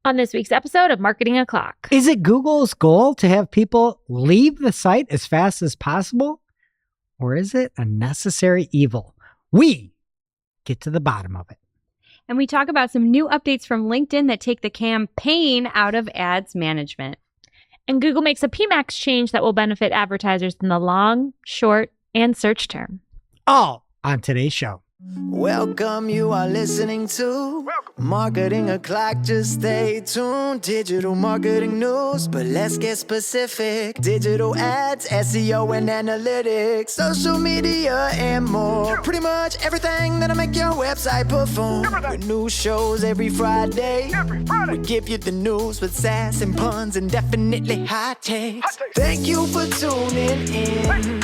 on this week's episode of Marketing O'Clock. Is it Google's goal to have people leave the site as fast as possible? Or is it a necessary evil? We get to the bottom of it. And we talk about some new updates from LinkedIn that take the campaign out of ads management. And Google makes a PMax change that will benefit advertisers in the long, short, and search term. All on today's show. Welcome, you are listening to Marketing O'Clock. Just stay tuned. Digital marketing news, but let's get specific. Digital ads, SEO and analytics, social media and more. Pretty much everything that'll make your website perform. With new shows every Friday. We give you the news with sass and puns and definitely hot takes. Thank you for tuning in.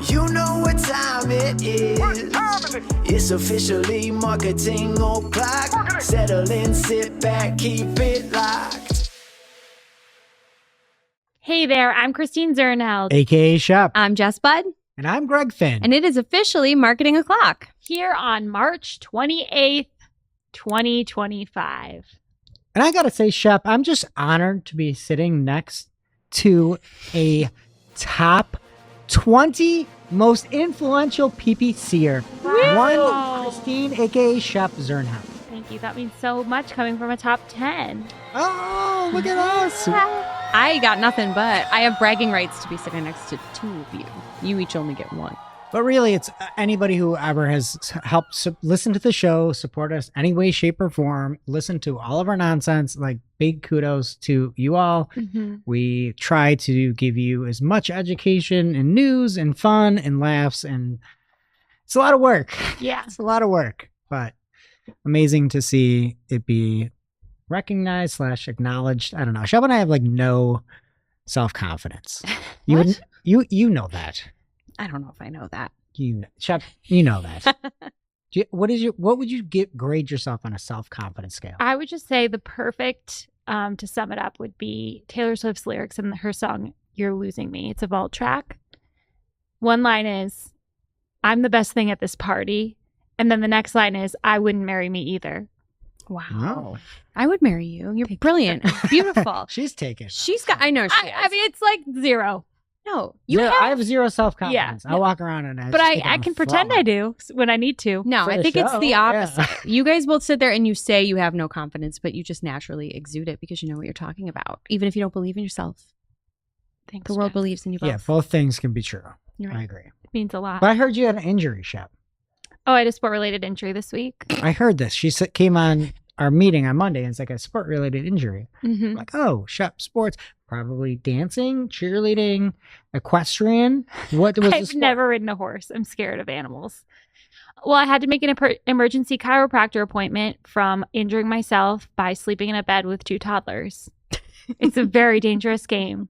You know what time it is. It's officially Marketing O'Clock. Settle in, sit back, keep it locked. Hey there, I'm Christine Zernheld. AKA Shep. I'm Jess Budd. And I'm Greg Finn. And it is officially Marketing O'Clock. Here on March 28th, 2025. And I got to say, Shep, I'm just honored to be sitting next to a top 20 most influential PPCer. One Christine, aka Shep Zernheld. Thank you. That means so much coming from a top 10. Oh, look at us. I got nothing, but I have bragging rights to be sitting next to two of you. You each only get one. But really, it's anybody who ever has helped listen to the show, support us any way, shape, or form, listen to all of our nonsense. Like, big kudos to you all. Mm-hmm. We try to give you as much education and news and fun and laughs, and it's a lot of work. Yeah. It's a lot of work, but amazing to see it be recognized / acknowledged. I don't know. Shep and I have like no self-confidence. You know that. I don't know if I know that. Shep, you know that. What would you grade yourself on a self-confidence scale? I would just say the perfect, to sum it up, would be Taylor Swift's lyrics in her song, You're Losing Me. It's a vault track. One line is, I'm the best thing at this party. And then the next line is, I wouldn't marry me either. Wow. I would marry you. You're brilliant. Beautiful. She's taken. I know she is. I mean, it's like zero. No, I have zero self-confidence. Yeah. I walk around and But I can pretend I do when I need to. No, For I the think it's show, the opposite. yeah. You guys both sit there and you say you have no confidence, but you just naturally exude it because you know what you're talking about. Even if you don't believe in yourself, Thanks, the world Jess. believes in you both. Yeah, both things can be true. You're right. I agree. It means a lot. But I heard you had an injury, Shep. Oh, I had a sport-related injury this week. I heard this. She came on our meeting on Monday, and it's like a sport-related injury. Mm-hmm. I'm like, oh, Shep, sports. Probably dancing, cheerleading, equestrian. What was the I've sport? never ridden a horse. I'm scared of animals. Well, I had to make an emergency chiropractor appointment from injuring myself by sleeping in a bed with two toddlers. It's a very dangerous game.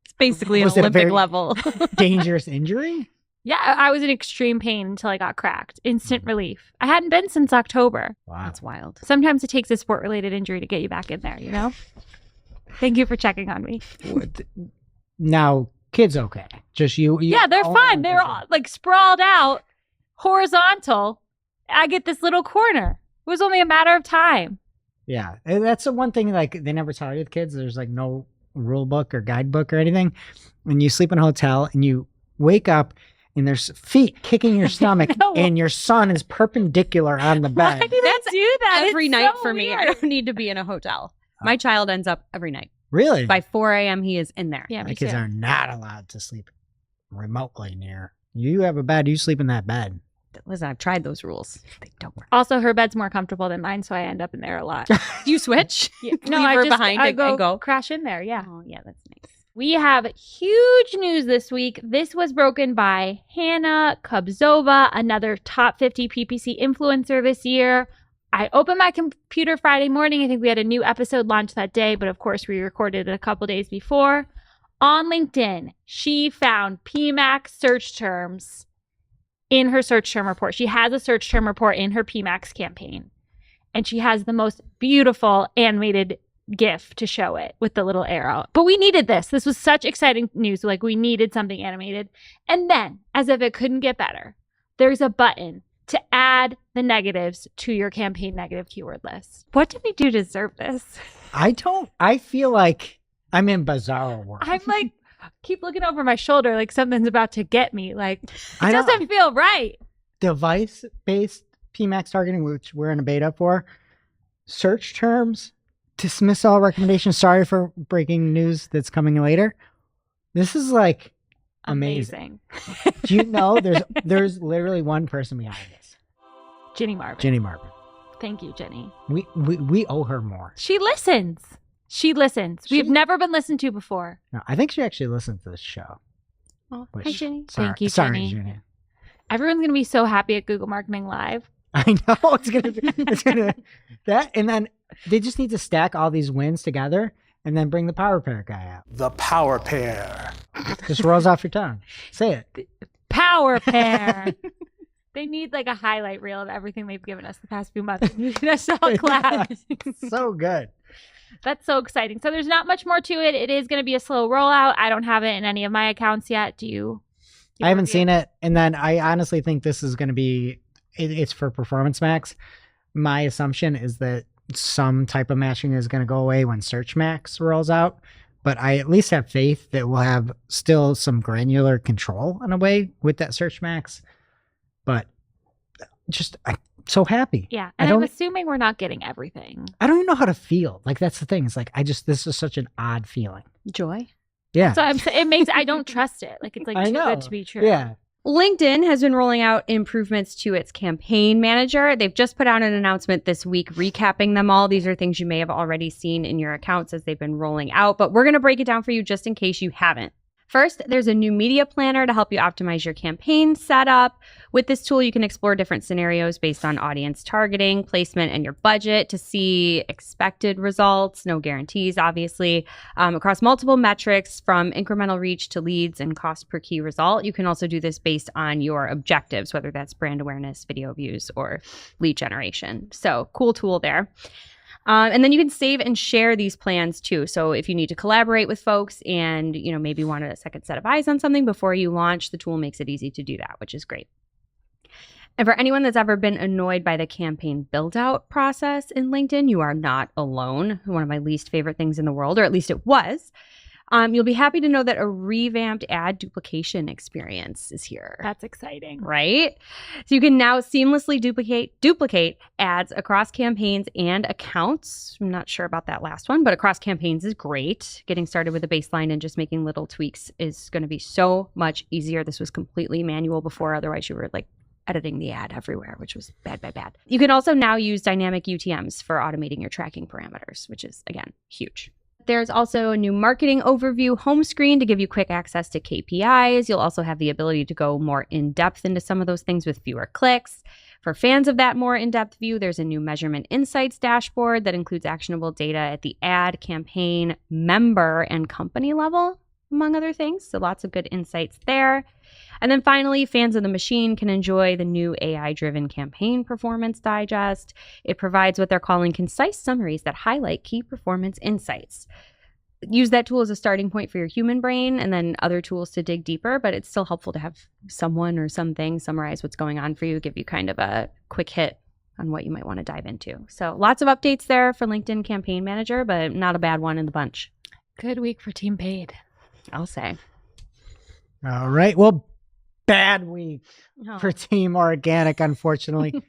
It's basically an Was it a Olympic very- level. Dangerous injury? Yeah, I was in extreme pain until I got cracked. Instant relief. I hadn't been since October. Wow. That's wild. Sometimes it takes a sport-related injury to get you back in there, you know? Thank you for checking on me. Now, kids okay. Just you. Yeah, they're all fine. They're okay. all like sprawled out, horizontal. I get this little corner. It was only a matter of time. Yeah, and that's the one thing, like, they never tell you with kids. There's like no rule book or guidebook or anything. When you sleep in a hotel and you wake up and there's feet kicking your stomach No. and your son is perpendicular on the Why bed. do they do that? Every It's night so for me. I weird. don't need to be in a hotel. My child ends up every night. Really? By 4 a.m., he is in there. Yeah, My me kids too. are not allowed to sleep remotely near. You have a bed, you sleep in that bed. Listen, I've tried those rules. They don't work. Also, her bed's more comfortable than mine, so I end up in there a lot. Do you switch? Yeah. Leave her behind I and go, go? crash in there. Yeah. Oh, yeah, that's nice. We have huge news this week. This was broken by Hannah Kubzova, another top 50 PPC influencer this year. I opened my computer Friday morning. I think we had a new episode launch that day, but of course we recorded it a couple days before. On LinkedIn, she found PMax search terms in her search term report. She has a search term report in her PMax campaign, and she has the most beautiful animated GIF to show it with the little arrow. But we needed this. This was such exciting news. Like, we needed something animated. And then, as if it couldn't get better, there's a button to add the negatives to your campaign negative keyword list. What did we do to deserve this? I feel like I'm in bizarre world. I'm like, keep looking over my shoulder like something's about to get me. Like, it I know. doesn't feel right. Device-based PMax targeting, which we're in a beta for, search terms, dismiss all recommendations. Sorry for breaking news that's coming later. This is like amazing. Do you know there's literally one person behind this? Ginny Marvin. Jenny Marvin. Thank you, Jenny. We owe her more. She listens. We've never been listened to before. No, I think she actually listens to this show. Oh, Which- hi, Jenny. Thank you, Sorry, Jenny. Jenny. Everyone's going to be so happy at Google Marketing Live. I know it's gonna that, and then they just need to stack all these wins together and then bring the power pair guy out. The power pair. Just rolls off your tongue. Say it. Power pair. They need like a highlight reel of everything they've given us the past few months. We're going to all clap. So good. That's so exciting. So there's not much more to it. It is going to be a slow rollout. I don't have it in any of my accounts yet. Do you? I haven't seen it, and then I honestly think this is going to be. It's for Performance Max. My assumption is that some type of matching is going to go away when Search Max rolls out, but I at least have faith that we'll have still some granular control in a way with that Search Max. But I'm so happy. Yeah. I And don't- I'm assuming we're not getting everything. I don't even know how to feel. Like, that's the thing. It's like, this is such an odd feeling. Joy. Yeah. So I don't trust it. Like, it's like I too know. good to be true. Yeah. LinkedIn has been rolling out improvements to its campaign manager. They've just put out an announcement this week recapping them all. These are things you may have already seen in your accounts as they've been rolling out, but we're going to break it down for you just in case you haven't. First, there's a new media planner to help you optimize your campaign setup. With this tool, you can explore different scenarios based on audience targeting, placement, and your budget to see expected results, no guarantees, obviously, across multiple metrics from incremental reach to leads and cost per key result. You can also do this based on your objectives, whether that's brand awareness, video views, or lead generation. So cool tool there. And then you can save and share these plans too. So if you need to collaborate with folks and, maybe want a second set of eyes on something before you launch, the tool makes it easy to do that, which is great. And for anyone that's ever been annoyed by the campaign build-out process in LinkedIn, you are not alone. One of my least favorite things in the world, or at least it was. You'll be happy to know that a revamped ad duplication experience is here. That's exciting. Right? So you can now seamlessly duplicate ads across campaigns and accounts. I'm not sure about that last one, but across campaigns is great. Getting started with a baseline and just making little tweaks is going to be so much easier. This was completely manual before. Otherwise, you were like editing the ad everywhere, which was bad. You can also now use dynamic UTMs for automating your tracking parameters, which is, again, huge. There's also a new marketing overview home screen to give you quick access to KPIs. You'll also have the ability to go more in depth into some of those things with fewer clicks. For fans of that more in-depth view, there's a new measurement insights dashboard that includes actionable data at the ad, campaign, member, and company level, among other things. So lots of good insights there. And then finally, fans of the machine can enjoy the new AI-driven campaign performance digest. It provides what they're calling concise summaries that highlight key performance insights. Use that tool as a starting point for your human brain and then other tools to dig deeper, but it's still helpful to have someone or something summarize what's going on for you, give you kind of a quick hit on what you might want to dive into. So lots of updates there for LinkedIn Campaign Manager, but not a bad one in the bunch. Good week for Team Paid. I'll say. All right. Well, bad week Oh. for Team Organic, unfortunately.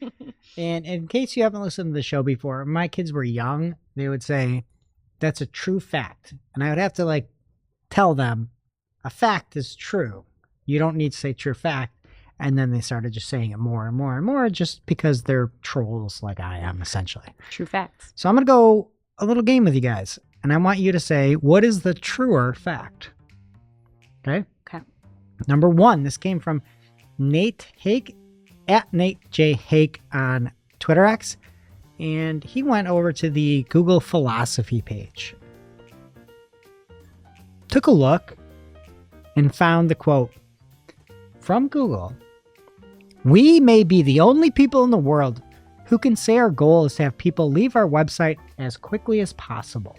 And in case you haven't listened to the show before, my kids were young. They would say, "That's a true fact." And I would have to tell them, a fact is true. You don't need to say true fact. And then they started just saying it more and more and more just because they're trolls like I am, essentially. True facts. So I'm going to go a little game with you guys. And I want you to say, what is the truer fact? Okay? Okay. Number one, this came from Nate Hake, at Nate J. Hake on Twitter X. And he went over to the Google Philosophy page. Took a look and found the quote from Google. "We may be the only people in the world who can say our goal is to have people leave our website as quickly as possible."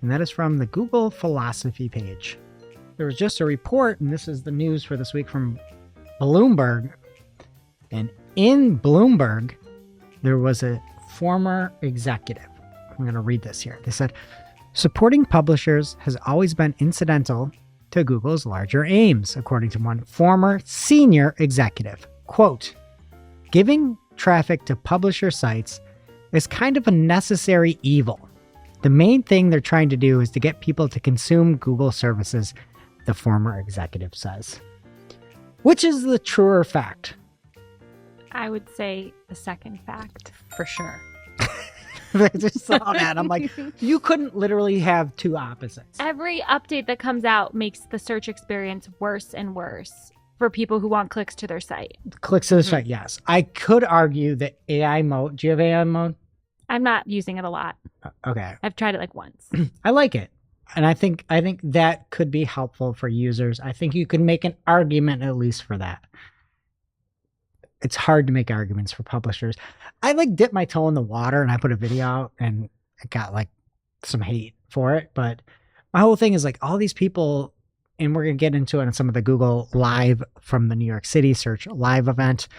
And that is from the Google Philosophy page. There was just a report, and this is the news for this week from Bloomberg. And in Bloomberg, there was a former executive I'm going to read this here. They said, supporting publishers has always been incidental to Google's larger aims, according to one former senior executive. Quote, giving traffic to publisher sites is kind of a necessary evil. The main thing they're trying to do is to get people to consume Google services, the former executive says. Which is the truer fact? I would say the second fact. For sure. I just saw that. I'm like, you couldn't literally have two opposites. Every update that comes out makes the search experience worse and worse for people who want clicks to their site. Clicks to the site, yes. I could argue that AI mode. Do you have AI mode? I'm not using it a lot. Okay. I've tried it like once. I like it. And I think that could be helpful for users. I think you could make an argument at least for that. It's hard to make arguments for publishers. I like dipped my toe in the water and I put a video out and I got like some hate for it. But my whole thing is like all these people, and we're going to get into it in some of the Google Live from the New York City Search Live event.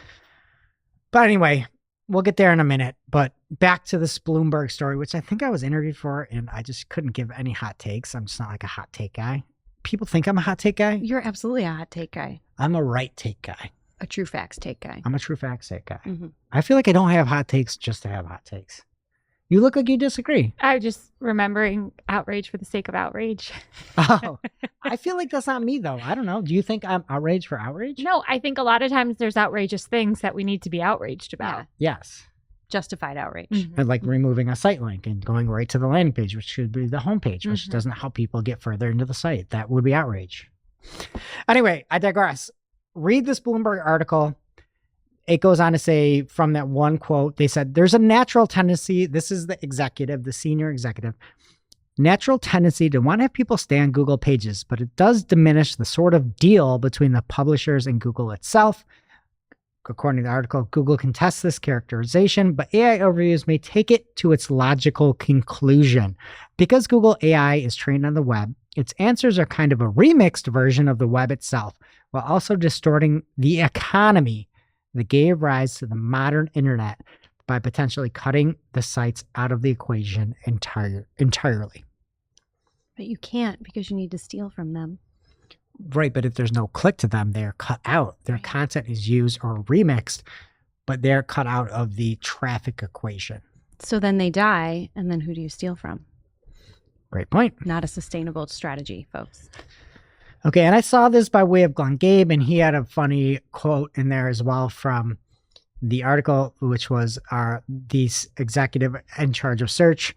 But anyway, we'll get there in a minute. But back to this Bloomberg story, which I think I was interviewed for, and I just couldn't give any hot takes. I'm just not like a hot take guy. People think I'm a hot take guy. You're absolutely a hot take guy. I'm a right take guy. A true facts take guy. I'm a true facts take guy. Mm-hmm. I feel like I don't have hot takes just to have hot takes. You look like you disagree. I'm just remembering outrage for the sake of outrage. Oh, I feel like that's not me though. I don't know. Do you think I'm outraged for outrage? No, I think a lot of times there's outrageous things that we need to be outraged about. Yes. Justified outrage. And like removing a site link and going right to the landing page, which should be the homepage, which doesn't help people get further into the site. That would be outrage. Anyway, I digress. Read this Bloomberg article. It goes on to say from that one quote, they said, there's a natural tendency. This is the executive, the senior executive, natural tendency to want to have people stay on Google pages, but it does diminish the sort of deal between the publishers and Google itself. According to the article, Google contests this characterization, but AI overviews may take it to its logical conclusion. Because Google AI is trained on the web, its answers are kind of a remixed version of the web itself, while also distorting the economy that gave rise to the modern internet by potentially cutting the sites out of the equation entirely. But you can't because you need to steal from them. Right, but if there's no click to them, they're cut out. Their content is used or remixed, but they're cut out of the traffic equation. So then they die, and then who do you steal from? Great point. Not a sustainable strategy, folks. Okay, and I saw this by way of Glenn Gabe, and he had a funny quote in there as well from the article, which was the executive in charge of search,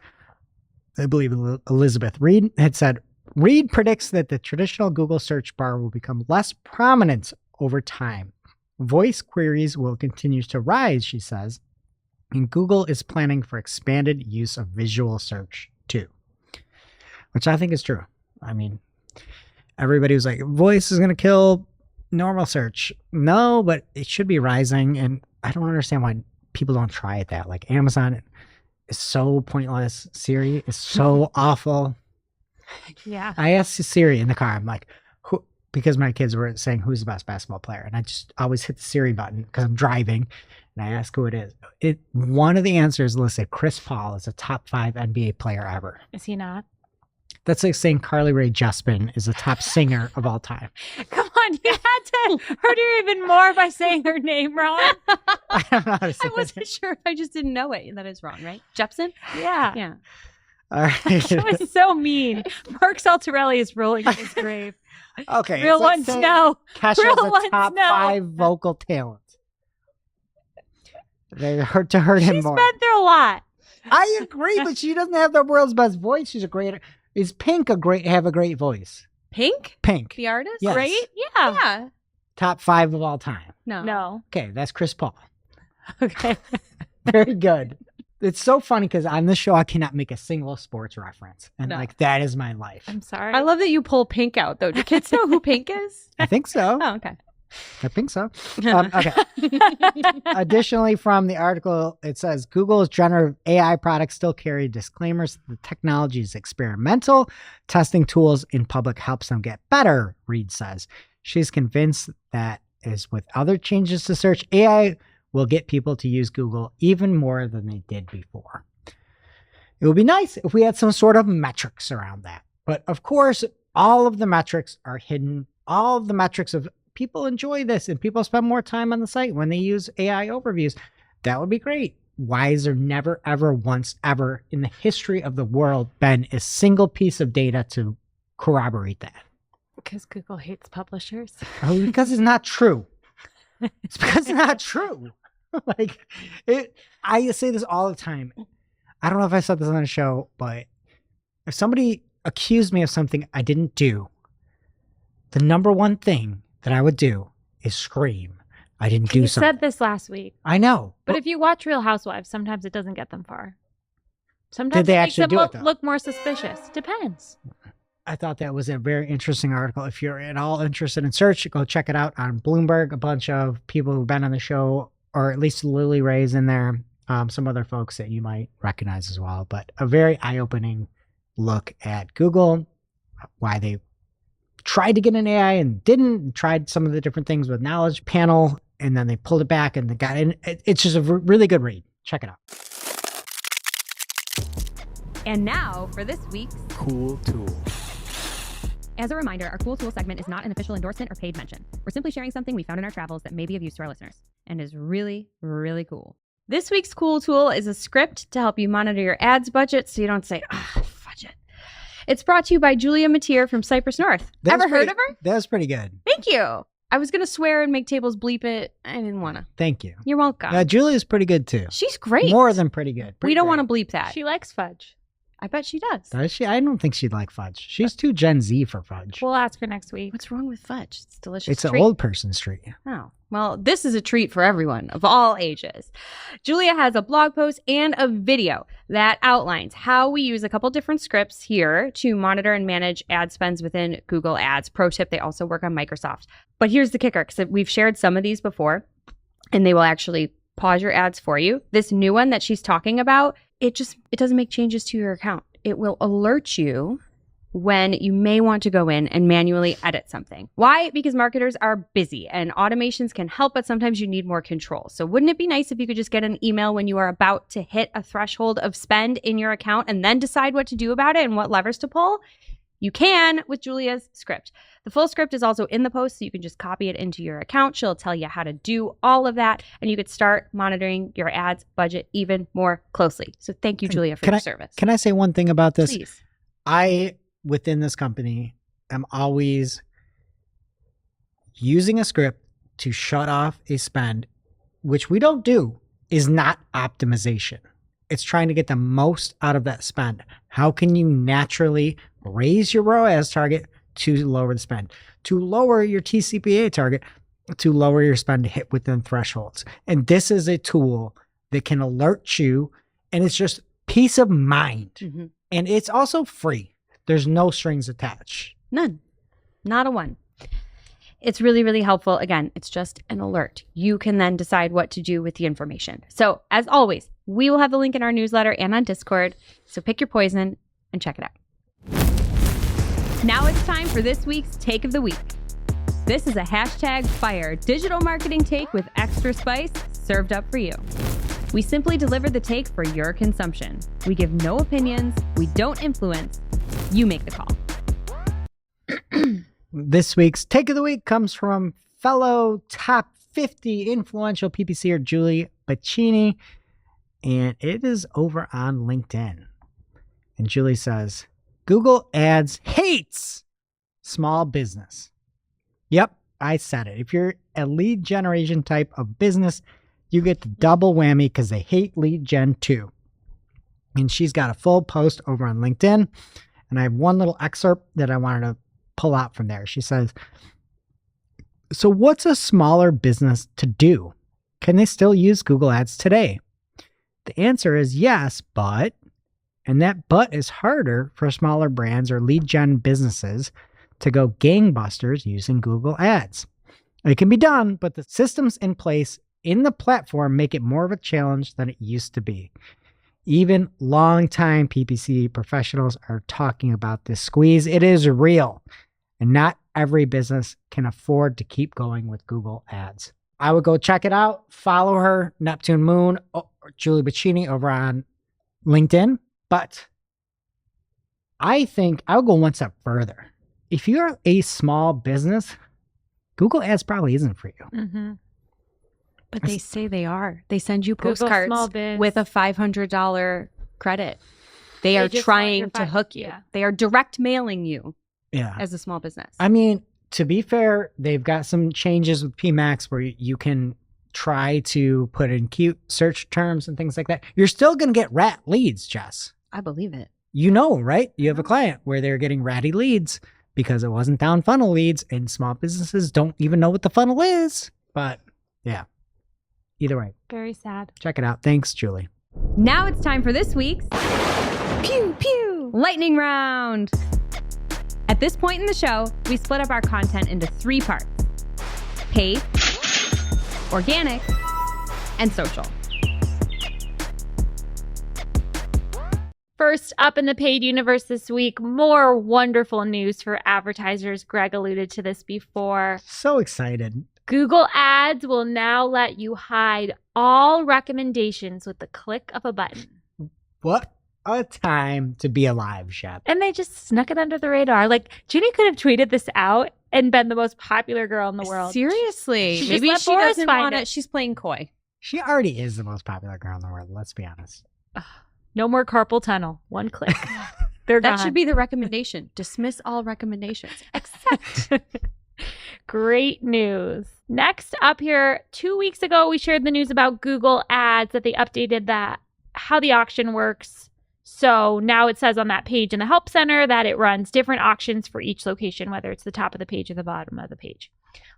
I believe Elizabeth Reed, had said, Reed predicts that the traditional Google search bar will become less prominent over time. Voice queries will continue to rise, she says, and Google is planning for expanded use of visual search too, which I think is true. I mean, everybody was like, voice is going to kill normal search. No, but it should be rising, and I don't understand why people don't try it that. Like Amazon is so pointless. Siri is so awful. Yeah. I asked Siri in the car, I'm like, who? Because my kids were saying who's the best basketball player, and I just always hit the Siri button because I'm driving, and I ask who it is. One of the answers listed Chris Paul as a top 5 NBA player ever. Is he not? That's like saying Carly Rae Jepsen is the top singer of all time. Come on, you had to hurt her even more by saying her name wrong. I don't know how to say I wasn't sure if I just didn't know it. That is wrong, right? Jepsen? Yeah. Yeah. All right. That was so mean. Mark Saltarelli is rolling in his grave. Okay. Real it's like ones saying know. Kesha's Real a ones top know. 5 vocal talent. They hurt to hurt him She's more. been through a lot. I agree, but she doesn't have the world's best voice. She's a great. Is Pink have a great voice? Pink? Pink. The artist? Yes. Great? Yeah. Yeah. Top 5 of all time. No. No. Okay, that's Chris Paul. Okay. Very good. It's so funny because on this show I cannot make a single sports reference, and No. like that is my life. I'm sorry. I love that you pull Pink out, though. Do kids know who Pink is? I think so. Oh, okay. I think so. Okay. Additionally, from the article, it says Google's generative AI products still carry disclaimers that the technology is experimental. Testing tools in public helps them get better, Reed says. She's convinced that, as with other changes to search, AI will get people to use Google even more than they did before. It would be nice if we had some sort of metrics around that. But of course, all of the metrics are hidden. All of the metrics of people enjoy this and people spend more time on the site when they use AI overviews. That would be great. Why has there never, ever, once, ever in the history of the world been a single piece of data to corroborate that? Because Google hates publishers. Oh, because it's not true. It's because it's not true. I say this all the time. I don't know if I said this on the show, but if somebody accused me of something I didn't do, the number one thing that I would do is scream. I didn't do something. You said this last week. I know. But if you watch Real Housewives, sometimes it doesn't get them far. Sometimes Did they it makes actually them do it, though? look more suspicious. Depends. I thought that was a very interesting article. If you're at all interested in search, go check it out on Bloomberg. A bunch of people who've been on the show, or at least Lily Ray's in there. Some other folks that you might recognize as well. But a very eye-opening look at Google, why they tried to get an AI and didn't, tried some of the different things with Knowledge Panel, and then they pulled it back and they got in. It's just a really good read. Check it out. And now for this week's Cool tool. As a reminder, our Cool Tool segment is not an official endorsement or paid mention. We're simply sharing something we found in our travels that may be of use to our listeners and is really, really cool. This week's Cool Tool is a script to help you monitor your ads budget so you don't say, fudge it. It's brought to you by Julia Mateer from Cypress North. Ever heard of her? That was pretty good. Thank you. I was going to swear and make tables bleep it. I didn't want to. Thank you. You're welcome. Julia's pretty good too. She's great. More than pretty good. We don't want to bleep that. She likes fudge. I bet she does. Does she? I don't think she'd like fudge. She's too Gen Z for fudge. We'll ask her next week. What's wrong with fudge? It's a delicious. It's treat. an old person's treat. Oh, well, this is a treat for everyone of all ages. Julia has a blog post and a video that outlines how we use a couple different scripts here to monitor and manage ad spends within Google Ads. Pro tip, they also work on Microsoft. But here's the kicker, because we've shared some of these before, and they will actually pause your ads for you. This new one that she's talking about, it doesn't make changes to your account. It will alert you when you may want to go in and manually edit something. Why? Because marketers are busy and automations can help, but sometimes you need more control. So wouldn't it be nice if you could just get an email when you are about to hit a threshold of spend in your account and then decide what to do about it and what levers to pull? You can with Julia's script. The full script is also in the post, so you can just copy it into your account. She'll tell you how to do all of that, and you could start monitoring your ads budget even more closely. So thank you, Julia, for your service. Can I say one thing about this? Please. I, within this company, am always using a script to shut off a spend, which we don't do, is not optimization. It's trying to get the most out of that spend. How can you naturally raise your ROAS target to lower the spend, to lower your TCPA target, to lower your spend to hit within thresholds? And this is a tool that can alert you, and it's just peace of mind. Mm-hmm. And it's also free. There's no strings attached. None. Not a one. It's really, really helpful. Again, it's just an alert. You can then decide what to do with the information. So as always, we will have the link in our newsletter and on Discord. So pick your poison and check it out. Now it's time for this week's Take of the Week. This is a #fire digital marketing take with extra spice served up for you. We simply deliver the take for your consumption. We give no opinions. We don't influence. You make the call. This week's Take of the Week comes from fellow top 50 influential PPCer Julie Bacchini, and it is over on LinkedIn. And Julie says, Google Ads hates small business. Yep, I said it. If you're a lead generation type of business, you get the double whammy because they hate lead gen too. And she's got a full post over on LinkedIn. And I have one little excerpt that I wanted to pull out from there. She says, so what's a smaller business to do? Can they still use Google Ads today? The answer is yes, but, and that but is harder for smaller brands or lead gen businesses to go gangbusters using Google Ads. It can be done, but the systems in place in the platform make it more of a challenge than it used to be. Even longtime PPC professionals are talking about this squeeze. It is real, and not every business can afford to keep going with Google Ads. I would go check it out. Follow her, Neptune Moon, or Julie Bacchini over on LinkedIn. But I think I'll go one step further. If you're a small business, Google Ads probably isn't for you. Mm-hmm. But they say they are. They send you Google postcards Small Biz. with a $500 credit. They are just want your trying to hook you. yeah. They are direct mailing you Yeah. as a small business. I mean, to be fair, they've got some changes with PMax where you can try to put in cute search terms and things like that. You're still going to get rat leads, Jess. I believe it. You know, right? You have a client where they're getting ratty leads because it wasn't down funnel leads, and small businesses don't even know what the funnel is. But yeah, either way, Very sad. check it out. Thanks, Julie. Now it's time for this week's Pew Pew Lightning Round. At this point in the show, we split up our content into 3 parts: paid, organic, and social. First up in the paid universe this week, more wonderful news for advertisers. Greg alluded to this before. So excited. Google Ads will now let you hide all recommendations with the click of a button. What a time to be alive, Shep. And they just snuck it under the radar. Like, Ginny could have tweeted this out and been the most popular girl in the world. Seriously. She just Maybe let she Boris doesn't find want it. it. She's playing coy. She already is the most popular girl in the world. Let's be honest. No more carpal tunnel. One click. They're That gone. should be the recommendation. Dismiss all recommendations. Except Great news. Next up here, 2 weeks ago, we shared the news about Google Ads that they updated that, how the auction works. So now it says on that page in the Help Center that it runs different auctions for each location, whether it's the top of the page or the bottom of the page.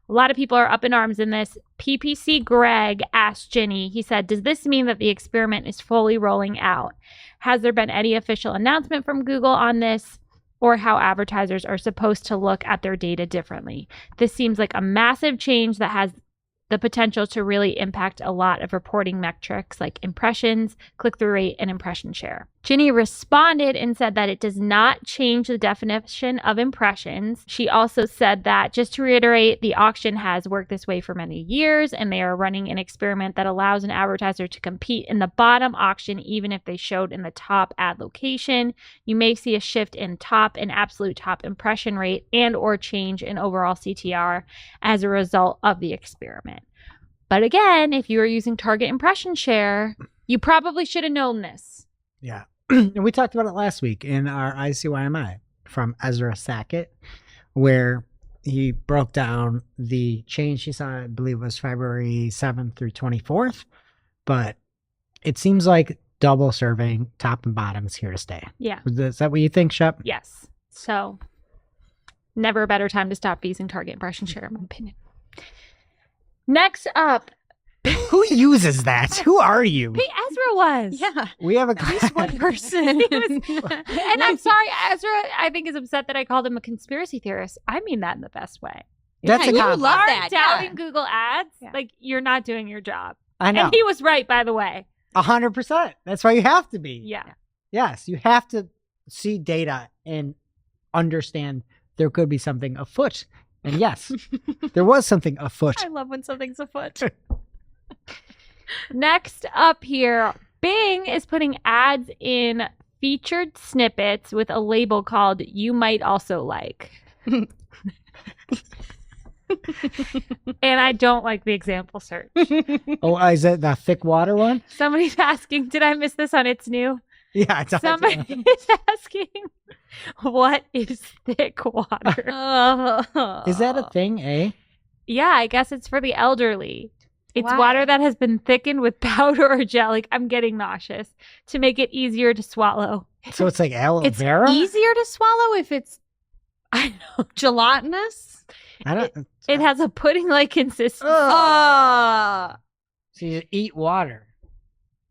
A lot of people are up in arms in this. PPC Greg asked Ginny, he said, does this mean that the experiment is fully rolling out? Has there been any official announcement from Google on this, or how advertisers are supposed to look at their data differently? This seems like a massive change that has the potential to really impact a lot of reporting metrics like impressions, click-through rate, and impression share. Ginny responded and said that it does not change the definition of impressions. She also said that, just to reiterate, the auction has worked this way for many years, and they are running an experiment that allows an advertiser to compete in the bottom auction even if they showed in the top ad location. You may see a shift in top and absolute top impression rate and or change in overall CTR as a result of the experiment. But again, if you are using target impression share, you probably should have known this. Yeah. And we talked about it last week in our ICYMI from Ezra Sackett, where he broke down the change he saw, I believe it was February 7th through 24th. But it seems like double serving top and bottom is here to stay. Yeah. Is that what you think, Shep? Yes. So never a better time to stop using target impression share, in my opinion. Next up, Who uses that? Who are you? Hey, Ezra was. yeah, We have a at least one person. He was- and I'm sorry, Ezra, I think is upset that I called him a conspiracy theorist. I mean that in the best way. That's Yeah, a you compliment. love Are that. doubting Yeah. Google Ads, Yeah. like you're not doing your job. I know. And he was right, by the way. 100%. That's why you have to be. Yeah. Yes, you have to see data and understand there could be something afoot. And yes, there was something afoot. I love when something's afoot. Next up here, Bing is putting ads in featured snippets with a label called "You Might Also Like." And I don't like the example search. Oh, is that the thick water one? Somebody's asking, did I miss this on It's New? Yeah, it's Somebody is asking, what is thick water? Is that a thing, eh? Yeah, I guess it's for the elderly. It's Why? water that has been thickened with powder or gel. Like, I'm getting nauseous, to make it easier to swallow. So it's like aloe It's vera? easier to swallow if it's I know. gelatinous. I don't. It has a pudding-like consistency. Oh. So you eat water.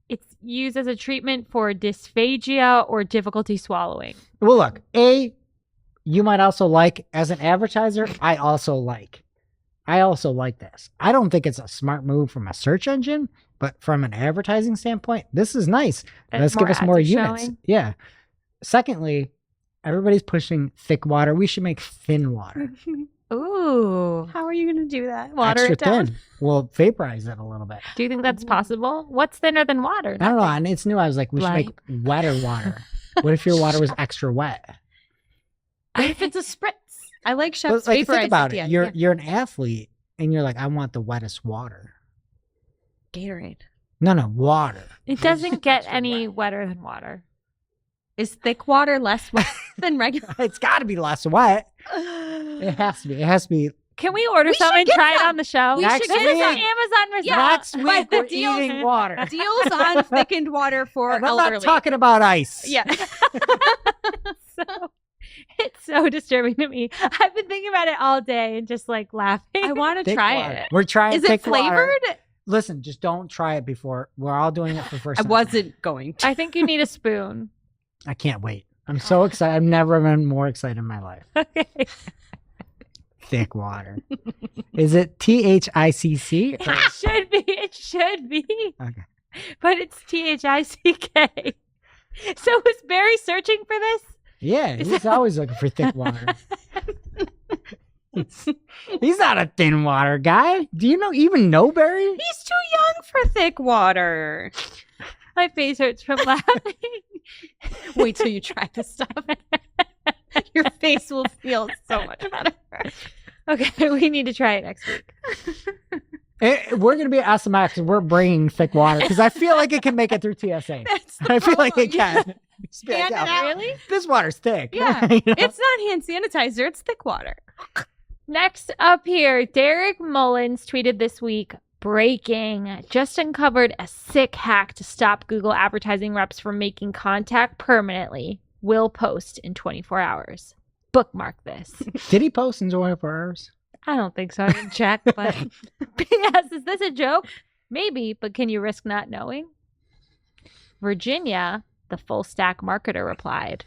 It's used as a treatment for dysphagia or difficulty swallowing. Well, look, you might also like, as an advertiser, I also like this. I don't think it's a smart move from a search engine, but from an advertising standpoint, this is nice. That Let's give us ads more are units. showing. Yeah. Secondly, everybody's pushing thick water. We should make thin water. Ooh. How are you going to do that? Water Extra it down? thin. We'll vaporize it a little bit. Do you think that's possible? What's thinner than water? I don't know. And it's new. I was like, we should Light. make wetter water. What if your water was extra wet? What if it's a spritz? I like But, Chef's like, vaporize think about it. idea. You're an athlete, and you're like, I want the wettest water. Gatorade. No, water. It doesn't get any wetter than water. Is thick water less wet than regular? It's got to be less wet. It has to be. It has to be. Can we order We some should and get try it some. on the show? We Next should This get is week. an Amazon result. Next week, but the we're deal- eating water. Deals on thickened water for And I'm elderly. not talking about ice. Yeah. So it's so disturbing to me. I've been thinking about it all day and just like laughing. I want to Thick try water. it. We're trying Is it thick water. flavored? Listen, just don't try it before. We're all doing it for the first I time. wasn't going to. I think you need a spoon. I can't wait. I'm so excited. I've never been more excited in my life. Okay. Thick water. Is it THICC? It should be. It should be. Okay. But it's THICK. So was Barry searching for this? Yeah, he's always looking for thick water. He's not a thin water guy. Do you even know Barry? He's too young for thick water. My face hurts from laughing. Wait till you try this stuff. Your face will feel so much better. Okay, we need to try it next week. We're going to be at SMX and we're bringing thick water because I feel like it can make it through TSA. That's the I feel like it problem. can. Just be like, Hand it "Yeah, out. Really? this water's thick. Yeah. You know? It's not hand sanitizer, it's thick water. Next up here, Derek Mullins tweeted this week, breaking, just uncovered a sick hack to stop Google advertising reps from making contact permanently. Will post in 24 hours. Bookmark this. Did he post in 24 hours? I don't think so. I didn't check, but P.S. Is this a joke? Maybe, but can you risk not knowing? Virginia, the full stack marketer, replied,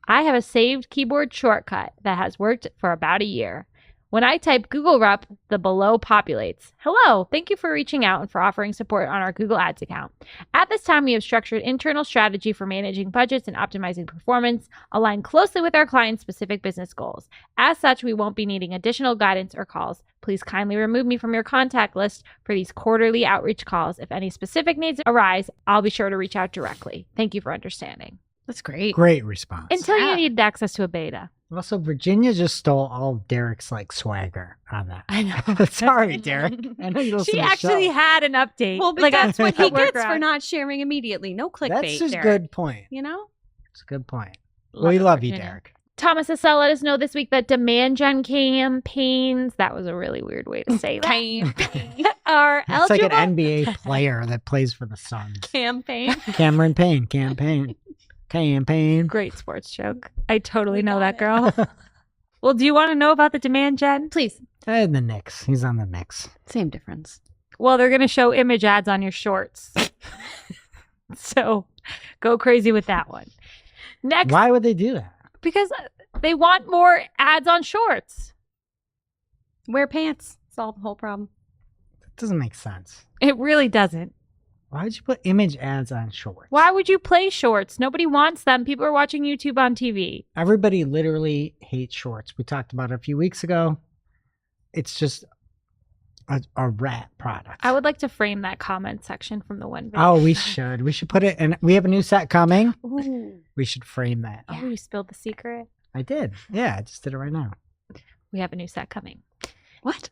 I have a saved keyboard shortcut that has worked for about a year. When I type Google rep, the below populates. Hello, thank you for reaching out and for offering support on our Google Ads account. At this time, we have structured internal strategy for managing budgets and optimizing performance, aligned closely with our clients' specific business goals. As such, we won't be needing additional guidance or calls. Please kindly remove me from your contact list for these quarterly outreach calls. If any specific needs arise, I'll be sure to reach out directly. Thank you for understanding. That's great. Great response. Until Yeah. you need access to a beta. Also, Virginia just stole all Derek's swagger on that. I know. Sorry, Derek. I know you listen She to the actually show. had an update. Well, but that's what he a gets for workaround. not sharing immediately. No clickbait. That's his Derek. good point. You know? It's a good point. Love We it, love you, Virginia. Derek. Thomas Assel let us know this week that demand gen campaigns, that was a really weird way to say that, are It's like eligible. an NBA player that plays for the Suns. Campaign. Cameron Payne. Campaign. Great sports joke. I totally know that girl. Well, do you want to know about the demand gen? Please. And the Knicks. He's on the Knicks. Same difference. Well, they're going to show image ads on your shorts. So go crazy with that one. Next, Why would they do that? because they want more ads on shorts. Wear pants. Solve the whole problem. That doesn't make sense. It really doesn't. Why would you put image ads on shorts? Why would you play shorts? Nobody wants them. People are watching YouTube on TV. Everybody literally hates shorts. We talked about it a few weeks ago. It's just a rat product. I would like to frame that comment section from the one video. Oh, we should. We should put it in. We have a new set coming. Ooh. We should frame that. Oh, you spilled the secret. I did. Yeah, I just did it right now. We have a new set coming. What?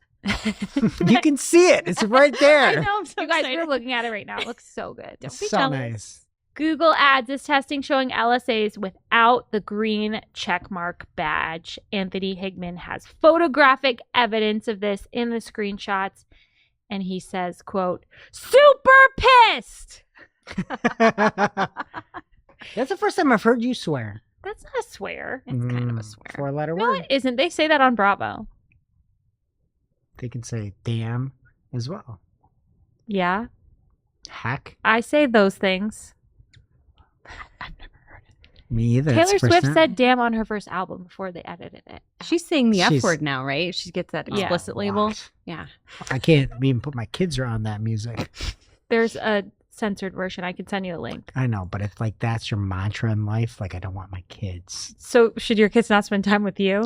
You can see it. It's right there. I know. I'm so You guys, excited. we're looking at it right now. It looks so good. Don't It's be so jealous. nice. Google Ads is testing showing LSAs without the green checkmark badge. Anthony Higman has photographic evidence of this in the screenshots. And he says, quote, super pissed. That's the first time I've heard you swear. That's not a swear. It's kind of a swear. 4-letter No, word. it isn't. They say that on Bravo. They can say damn as well. Yeah. Heck. I say those things. Me either. It's Taylor the first Swift time. said damn on her first album before they edited it. She's saying the F She's- word now, right? She gets that Yeah. explicit label. What? Yeah. I can't even put my kids around that music. There's a censored version. I can send you a link. I know, but if like that's your mantra in life, like I don't want my kids. So should your kids not spend time with you?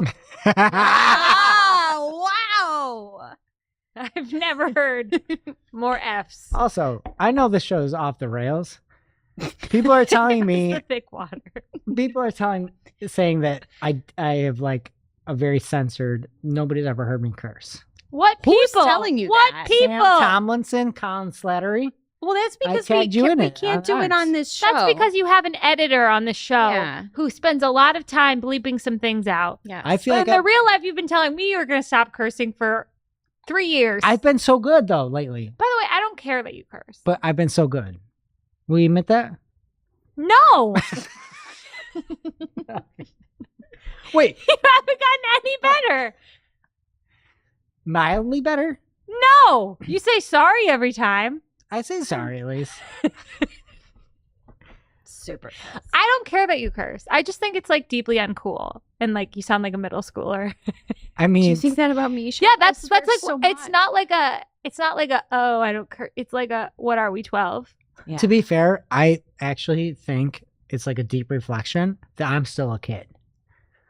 Wow. I've never heard more F's. Also, I know this show is off the rails. People are telling It's me, the thick water. people are saying that I have like a very censored. Nobody's ever heard me curse. What people? Who's telling you what that? people? Sam Tomlinson, Colin Slattery. Well, that's because tagged you in we it can't on do it X. on this show. That's because you have an editor on the show Yeah. who spends a lot of time bleeping some things out. Yes. I feel But like in the real life, you've been telling me you were going to stop cursing for 3 years. I've been so good though lately, By the way, I don't care that you curse. but I've been so good. Will you admit that? No, Wait, you haven't gotten any better. mildly better? No, you say sorry every time. I say sorry at least. Super. I don't care that you curse. I just think it's like deeply uncool and like you sound like a middle schooler. I Do mean, you think that about me? Yeah, that's swear like so it's much. not like a oh I don't curse. It's like a what are we 12? Yeah. to be fair, I actually think it's like a deep reflection that I'm still a kid.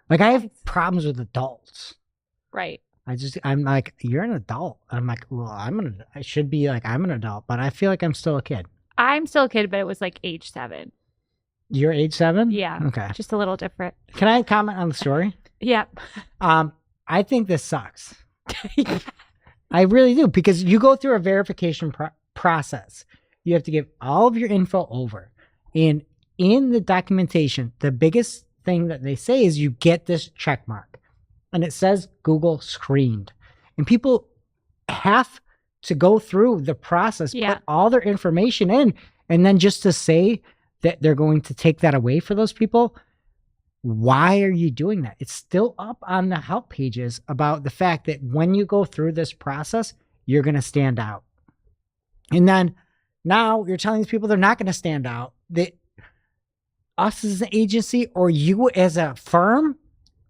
Like I have problems with adults. Right. I'm like, you're an adult. I'm like, well, I should be like, I'm an adult, but I feel like I'm still a kid. I'm still a kid, but it was like age 7. You're age 7? Yeah. Okay. Just a little different. Can I comment on the story? Yeah. I think this sucks. I really do, because you go through a verification process. You have to give all of your info over. And in the documentation, the biggest thing that they say is you get this check mark. And it says Google screened. And people have to go through the process, Yeah. put all their information in, and then just to say that they're going to take that away for those people, why are you doing that? It's still up on the help pages about the fact that when you go through this process, you're going to stand out. And then now you're telling these people they're not going to stand out. That us as an agency or you as a firm,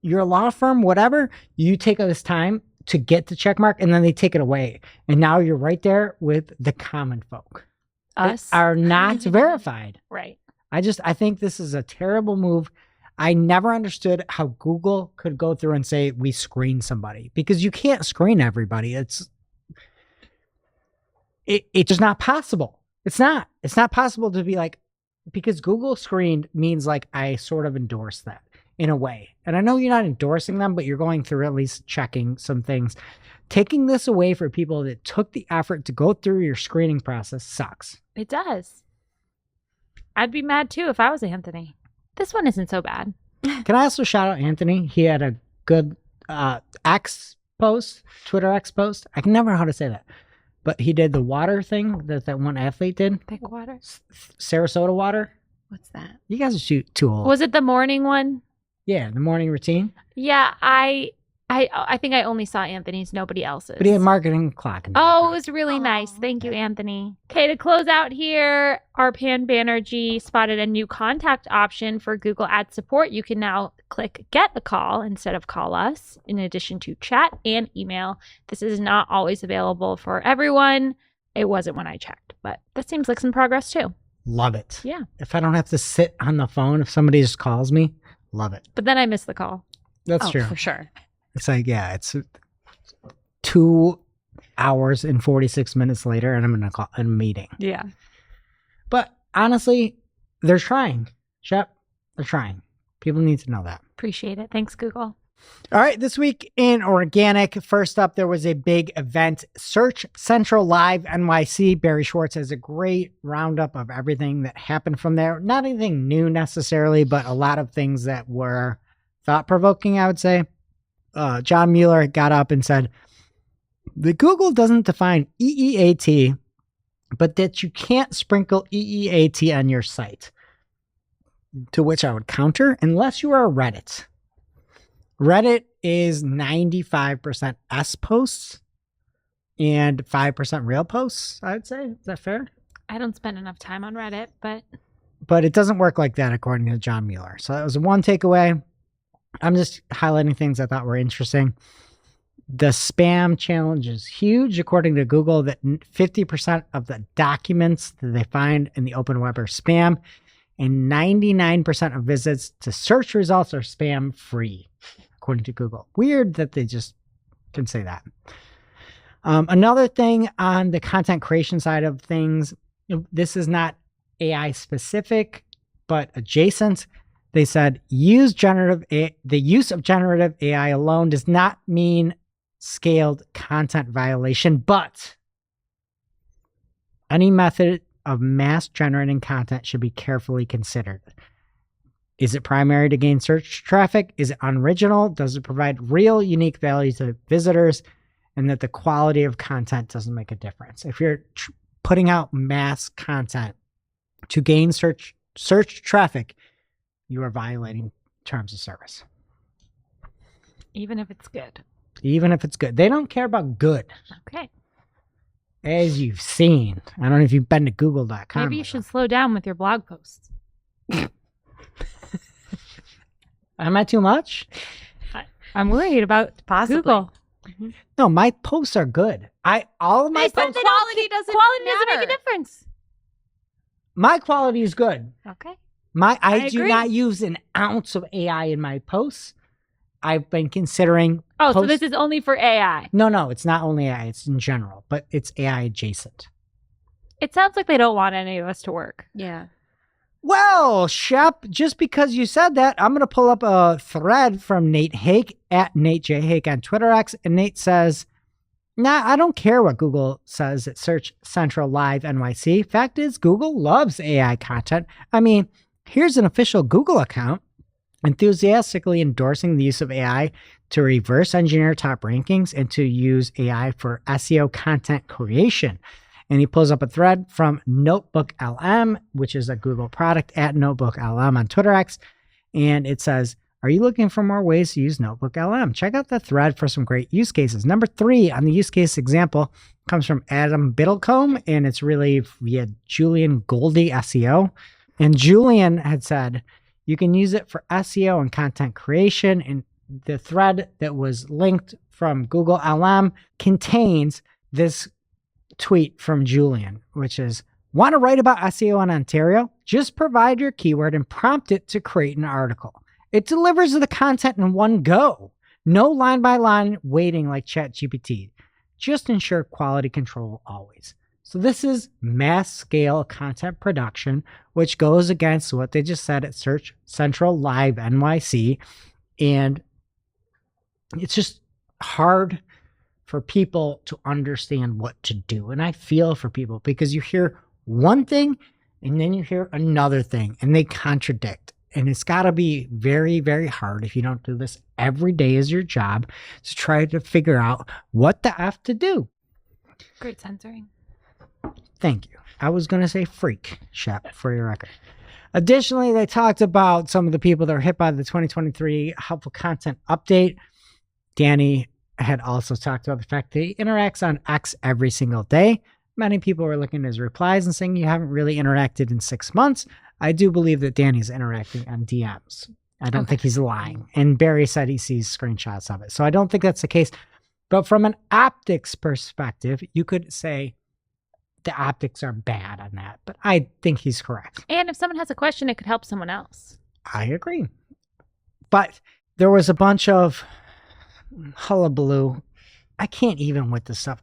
your law firm, whatever, you take this time to get the check mark and then they take it away. And now you're right there with the common folk that Us. are not verified. Right. I think this is a terrible move. I never understood how Google could go through and say we screen somebody, because you can't screen everybody. It's just not possible. It's not possible to be like, because Google screened means like I sort of endorse that in a way. And I know you're not endorsing them, but you're going through at least checking some things. Taking this away for people that took the effort to go through your screening process sucks. It does. I'd be mad too if I was Anthony. This one isn't so bad. Can I also shout out Anthony? He had a good X post, Twitter X post. I can never remember how to say that. But he did the water thing that one athlete did. Thick water. Sarasota water. What's that? You guys are too old. Was it the morning one? Yeah, the morning routine. Yeah, I think I only saw Anthony's, nobody else's. But he had marketing clock. In the Oh, it background. was really nice. Thank you, Anthony. Okay, to close out here, our Pan Banerjee spotted a new contact option for Google Ad support. You can now click Get a Call instead of Call Us, in addition to chat and email. This is not always available for everyone. It wasn't when I checked, but that seems like some progress too. Love it. Yeah. If I don't have to sit on the phone, if somebody just calls me, love it. But then I missed the call. That's Oh, true. for sure. It's like, yeah, it's 2 hours and 46 minutes later, and I'm in a meeting. Yeah. But honestly, they're trying. Shep, they're trying. People need to know that. Appreciate it. Thanks, Google. All right, this week in organic, first up, there was a big event, Search Central Live NYC. Barry Schwartz has a great roundup of everything that happened from there. Not anything new necessarily, but a lot of things that were thought-provoking, I would say. John Mueller got up and said, the Google doesn't define EEAT, but that you can't sprinkle EEAT on your site. To which I would counter, unless you are Reddit. Reddit is 95% S posts and 5% real posts, I would say. Is that fair? I don't spend enough time on Reddit, but But it doesn't work like that, according to John Mueller. So that was one takeaway. I'm just highlighting things I thought were interesting. The spam challenge is huge. According to Google, that 50% of the documents that they find in the open web are spam, and 99% of visits to search results are spam free, according to Google. Weird that they just can say that. Another thing on the content creation side of things, this is not AI specific, but adjacent. They said the use of generative AI alone does not mean scaled content violation, but any method of mass generating content should be carefully considered. Is it primary to gain search traffic? Is it unoriginal? Does it provide real unique value to visitors? And that the quality of content doesn't make a difference. If you're putting out mass content to gain search traffic, you are violating terms of service. Even if it's good. Even if it's good. They don't care about good. Okay. As you've seen. I don't know if you've been to google.com. Maybe you should slow down with your blog posts. Am I too much? I'm worried about Possibly. Google. No, my posts are good. All of my They said posts, quality doesn't make matter. a difference. my quality is good. Okay. I do agree. not use an ounce of AI in my posts. I've been considering. Oh, so this is only for AI. No, it's not only AI. It's in general, but it's AI adjacent. It sounds like they don't want any of us to work. Yeah. Well, Shep, just because you said that, I'm going to pull up a thread from Nate Hake at Nate J. Hake on Twitter X. And Nate says, nah, I don't care what Google says at Search Central Live NYC. Fact is, Google loves AI content. I mean, here's an official Google account enthusiastically endorsing the use of AI to reverse engineer top rankings and to use AI for SEO content creation. And he pulls up a thread from Notebook LM, which is a Google product, at Notebook LM on Twitter X. And it says, are you looking for more ways to use Notebook LM? Check out the thread for some great use cases. Number 3 on the use case example comes from Adam Biddlecombe, and it's really via Julian Goldie SEO. And Julian had said, you can use it for SEO and content creation. And the thread that was linked from Google LM contains this tweet from Julian, which is, want to write about SEO in Ontario? Just provide your keyword and prompt it to create an article. It delivers the content in one go. No line by line waiting like ChatGPT. Just ensure quality control always. So this is mass scale content production, which goes against what they just said at Search Central Live NYC. And it's just hard for people to understand what to do. And I feel for people because you hear one thing and then you hear another thing and they contradict. And it's got to be very, very hard if you don't do this every day as your job to try to figure out what the F to do. Great censoring. Thank you. I was going to say freak, Shep, for your record. Additionally, they talked about some of the people that were hit by the 2023 Helpful Content Update. Danny had also talked about the fact that he interacts on X every single day. Many people were looking at his replies and saying you haven't really interacted in 6 months. I do believe that Danny's interacting on DMs. I don't think he's lying. And Barry said he sees screenshots of it. So I don't think that's the case. But from an optics perspective, you could say the optics are bad on that. But I think he's correct. And if someone has a question, it could help someone else. I agree. But there was a bunch of hullabaloo. I can't even with this stuff.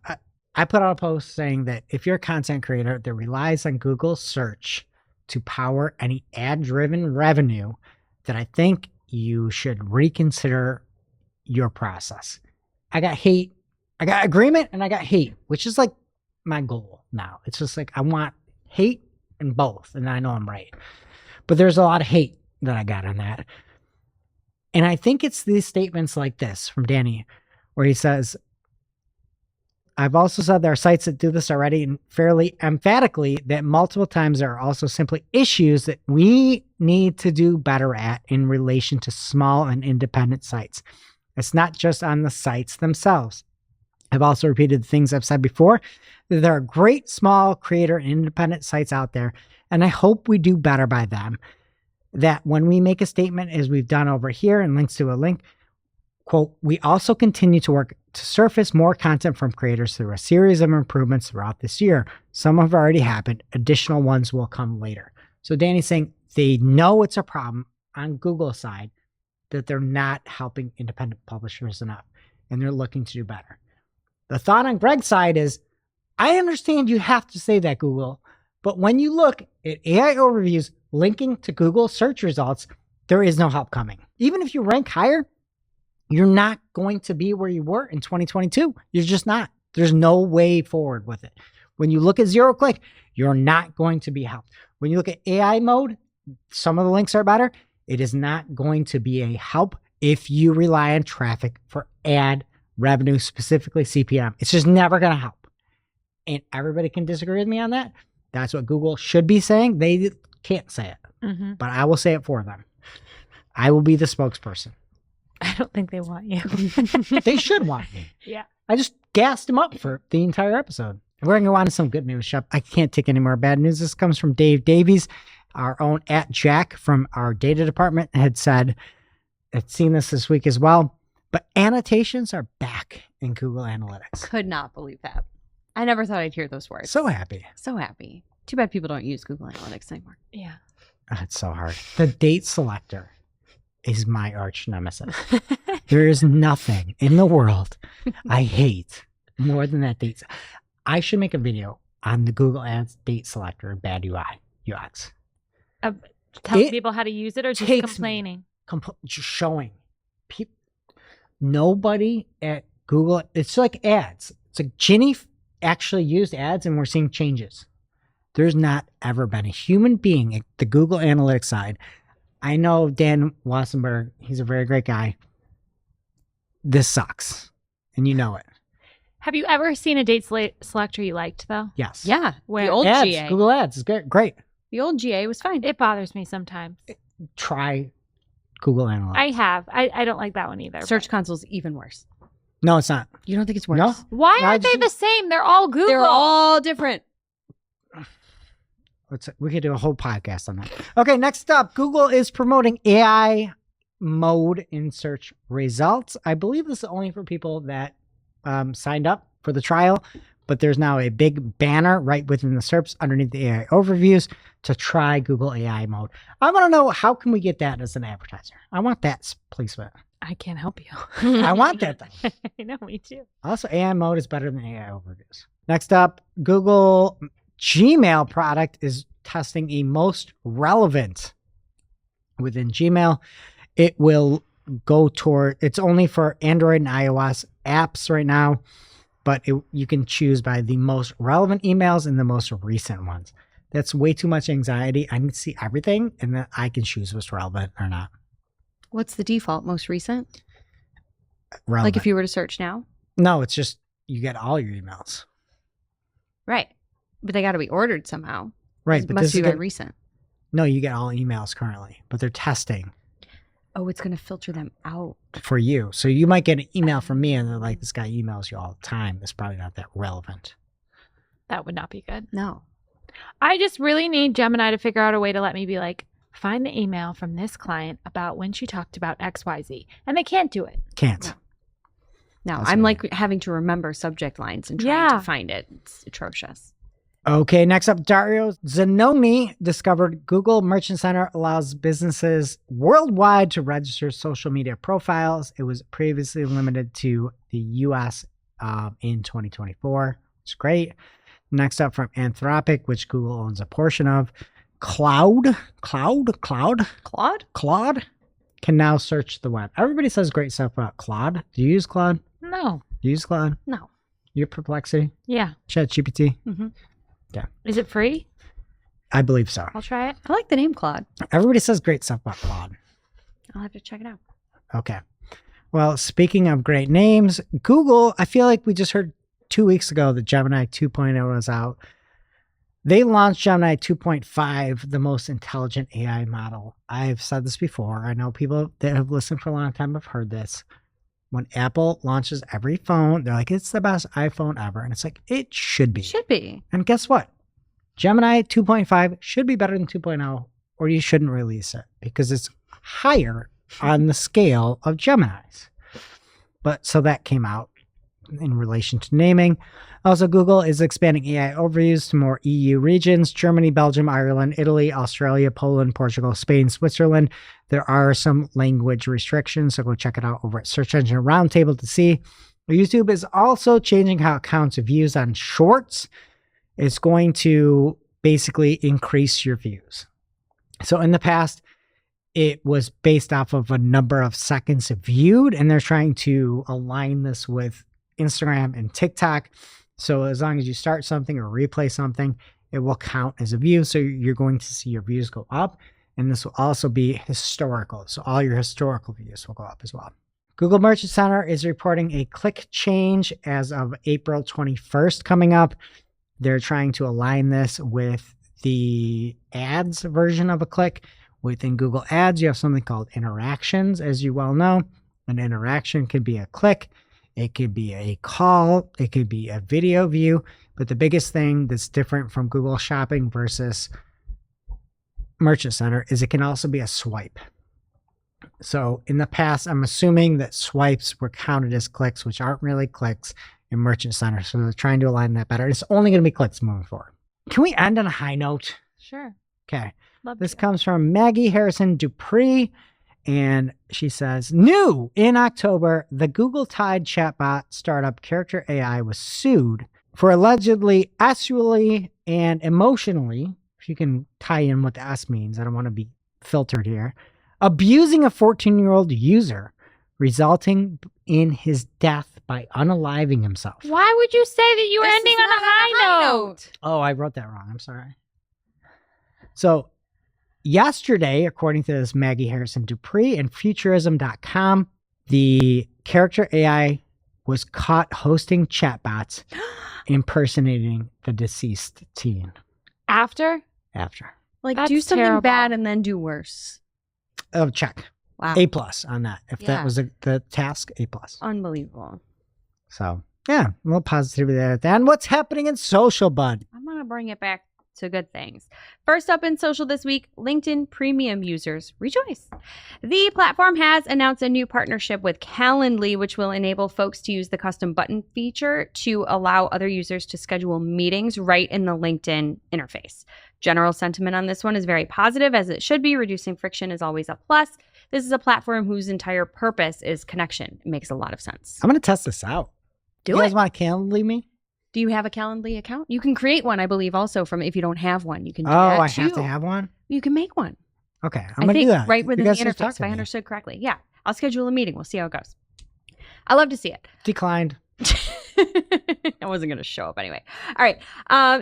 I put out a post saying that if you're a content creator that relies on Google search to power any ad-driven revenue, that I think you should reconsider your process. I got hate. I got agreement and I got hate, which is like my goal now. It's just like I want hate in both, and I know I'm right. But there's a lot of hate that I got on that. And I think it's these statements like this from Danny, where he says, I've also said there are sites that do this already and fairly emphatically that multiple times there are also simply issues that we need to do better at in relation to small and independent sites. It's not just on the sites themselves. I've also repeated the things I've said before, that there are great small creator and independent sites out there, and I hope we do better by them. That when we make a statement, as we've done over here and links to a link, quote, we also continue to work to surface more content from creators through a series of improvements throughout this year. Some have already happened. Additional ones will come later. So Danny's saying they know it's a problem on Google's side that they're not helping independent publishers enough, and they're looking to do better. The thought on Greg's side is, I understand you have to say that, Google, but when you look at AI overviews linking to Google search results, there is no help coming. Even if you rank higher, you're not going to be where you were in 2022. You're just not. There's no way forward with it. When you look at zero click, you're not going to be helped. When you look at AI mode, some of the links are better. It is not going to be a help if you rely on traffic for ad revenue, specifically CPM. It's just never going to help. And everybody can disagree with me on that. That's what Google should be saying. They can't say it, but I will say it for them. I will be the spokesperson. I don't think they want you. They should want me. Yeah. I just gassed them up for the entire episode. We're going to go on to some good news, Shep. I can't take any more bad news. This comes from Dave Davies, our own @Jack from our data department, had said, I'd seen this week as well, but annotations are back in Google Analytics. Could not believe that. I never thought I'd hear those words. So happy. So happy. Too bad people don't use Google Analytics anymore. Yeah. Oh, it's so hard. The date selector is my arch nemesis. There is nothing in the world I hate more than that date. I should make a video on the Google Ads date selector and bad UX. Telling people how to use it or just complaining? Just showing people. Nobody at Google, it's like ads. It's like Ginny actually used ads and we're seeing changes. There's not ever been a human being at the Google Analytics side. I know Dan Wassenberg, he's a very great guy. This sucks. And you know it. Have you ever seen a date selector you liked, though? Yes. Yeah. Where? The old Ads, GA. Google Ads is great. The old GA was fine. It bothers me sometimes. Try Google Analytics. I have. I don't like that one either. Search Console's even worse. No, it's not. You don't think it's worse? No. Why No, aren't they the same? They're all Google. They're all different. We could do a whole podcast on that. Okay, next up, Google is promoting AI mode in search results. I believe this is only for people that signed up for the trial, but there's now a big banner right within the SERPs underneath the AI overviews to try Google AI mode. I want to know, how can we get that as an advertiser? I want that placement. I can't help you. I want that though. I know, me too. Also, AI mode is better than AI overviews. Next up, Google Gmail product is testing a most relevant within Gmail. It will go toward, it's only for Android and iOS apps right now, but you can choose by the most relevant emails and the most recent ones. That's way too much anxiety. I need to see everything and then I can choose what's relevant or not. What's the default? Most recent? Relevant. Like if you were to search now? No, it's just you get all your emails. Right. But they got to be ordered somehow. Right. It But must this be is by gonna, recent. no, you get all emails currently, but they're testing Oh, it's going to filter them out. for you. So you might get an email from me and they're like, this guy emails you all the time. It's probably not that relevant. That would not be good. No. I just really need Gemini to figure out a way to let me be like, find the email from this client about when she talked about XYZ. And they can't do it. Can't. No, That's I'm right. like having to remember subject lines and trying Yeah. to find it. It's atrocious. Okay, next up, Dario Zanoni discovered Google Merchant Center allows businesses worldwide to register social media profiles. It was previously limited to the US in 2024. It's great. Next up from Anthropic, which Google owns a portion of, Claude Claude? can now search the web. Everybody says great stuff about Claude. Do you use Claude? No. Do you use Claude? No. Your Perplexity? Yeah. ChatGPT? Mm-hmm. Is it free? I believe so. I'll try it. I like the name Claude. Everybody says great stuff about Claude. I'll have to check it out. Okay. Well, speaking of great names, Google, I feel like we just heard 2 weeks ago that Gemini 2.0 was out. They launched Gemini 2.5, the most intelligent AI model. I've said this before. I know people that have listened for a long time have heard this. When Apple launches every phone, they're like, it's the best iPhone ever. And it's like, it should be. Should be. And guess what? Gemini 2.5 should be better than 2.0, or you shouldn't release it because it's higher on the scale of Geminis. But so that came out. in relation to naming. Also, Google is expanding AI overviews to more EU regions: Germany, Belgium, Ireland, Italy, Australia, Poland, Portugal, Spain, Switzerland. There are some language restrictions, so go check it out over at Search Engine Roundtable to see. YouTube is also changing how it counts views on shorts. It's going to basically increase your views. So in the past, it was based off of a number of seconds viewed, and they're trying to align this with Instagram and TikTok. So as long as you start something or replay something, it will count as a view. So you're going to see your views go up, and this will also be historical. So all your historical views will go up as well. Google Merchant Center is reporting a click change as of April 21st coming up. They're trying to align this with the ads version of a click. Within Google Ads, you have something called interactions, as you well know. An interaction could be a click, it could be a call, it could be a video view. But the biggest thing that's different from Google Shopping versus Merchant Center is it can also be a swipe. So in the past, I'm assuming that swipes were counted as clicks, which aren't really clicks in Merchant Center. So they're trying to align that better. It's only going to be clicks moving forward. Can we end on a high note? Sure. Okay. Love This to. comes from Maggie Harrison Dupree, and she says, new in October, the Google Tide chatbot startup Character AI was sued for allegedly sexually and emotionally, if you can tie in what the S means, I don't want to be filtered here, abusing a 14-year-old user, resulting in his death by unaliving himself. Why would you say that you were This ending is on a not high note? Oh, I wrote that wrong. I'm sorry. So yesterday, according to this Maggie Harrison Dupree and Futurism.com, the Character AI was caught hosting chatbots impersonating the deceased teen After? after. Like, That's do something terrible. bad and then do worse. Oh, check. Wow. A+ on that. If Yeah. that was the task, A+. Unbelievable. So, yeah, a little positivity there at the end. What's happening in social, bud? I'm going to bring it back to good things. First up in social this week, LinkedIn Premium users rejoice. The platform has announced a new partnership with Calendly, which will enable folks to use the custom button feature to allow other users to schedule meetings right in the LinkedIn interface. General sentiment on this one is very positive, as it should be. Reducing friction is always a plus. This is a platform whose entire purpose is connection. It makes a lot of sense. I'm going to test this out. Do you guys it. want to Calendly me? Do you have a Calendly account? You can create one, I believe, also from if you don't have one. You can do Oh, that I too. have to have one? You can make one. Okay, I'm I going to think do that. right You within the guys just talk interface, to if I me. understood correctly. Yeah. I'll schedule a meeting. We'll see how it goes. I love to see it. Declined. I wasn't going to show up anyway. All right.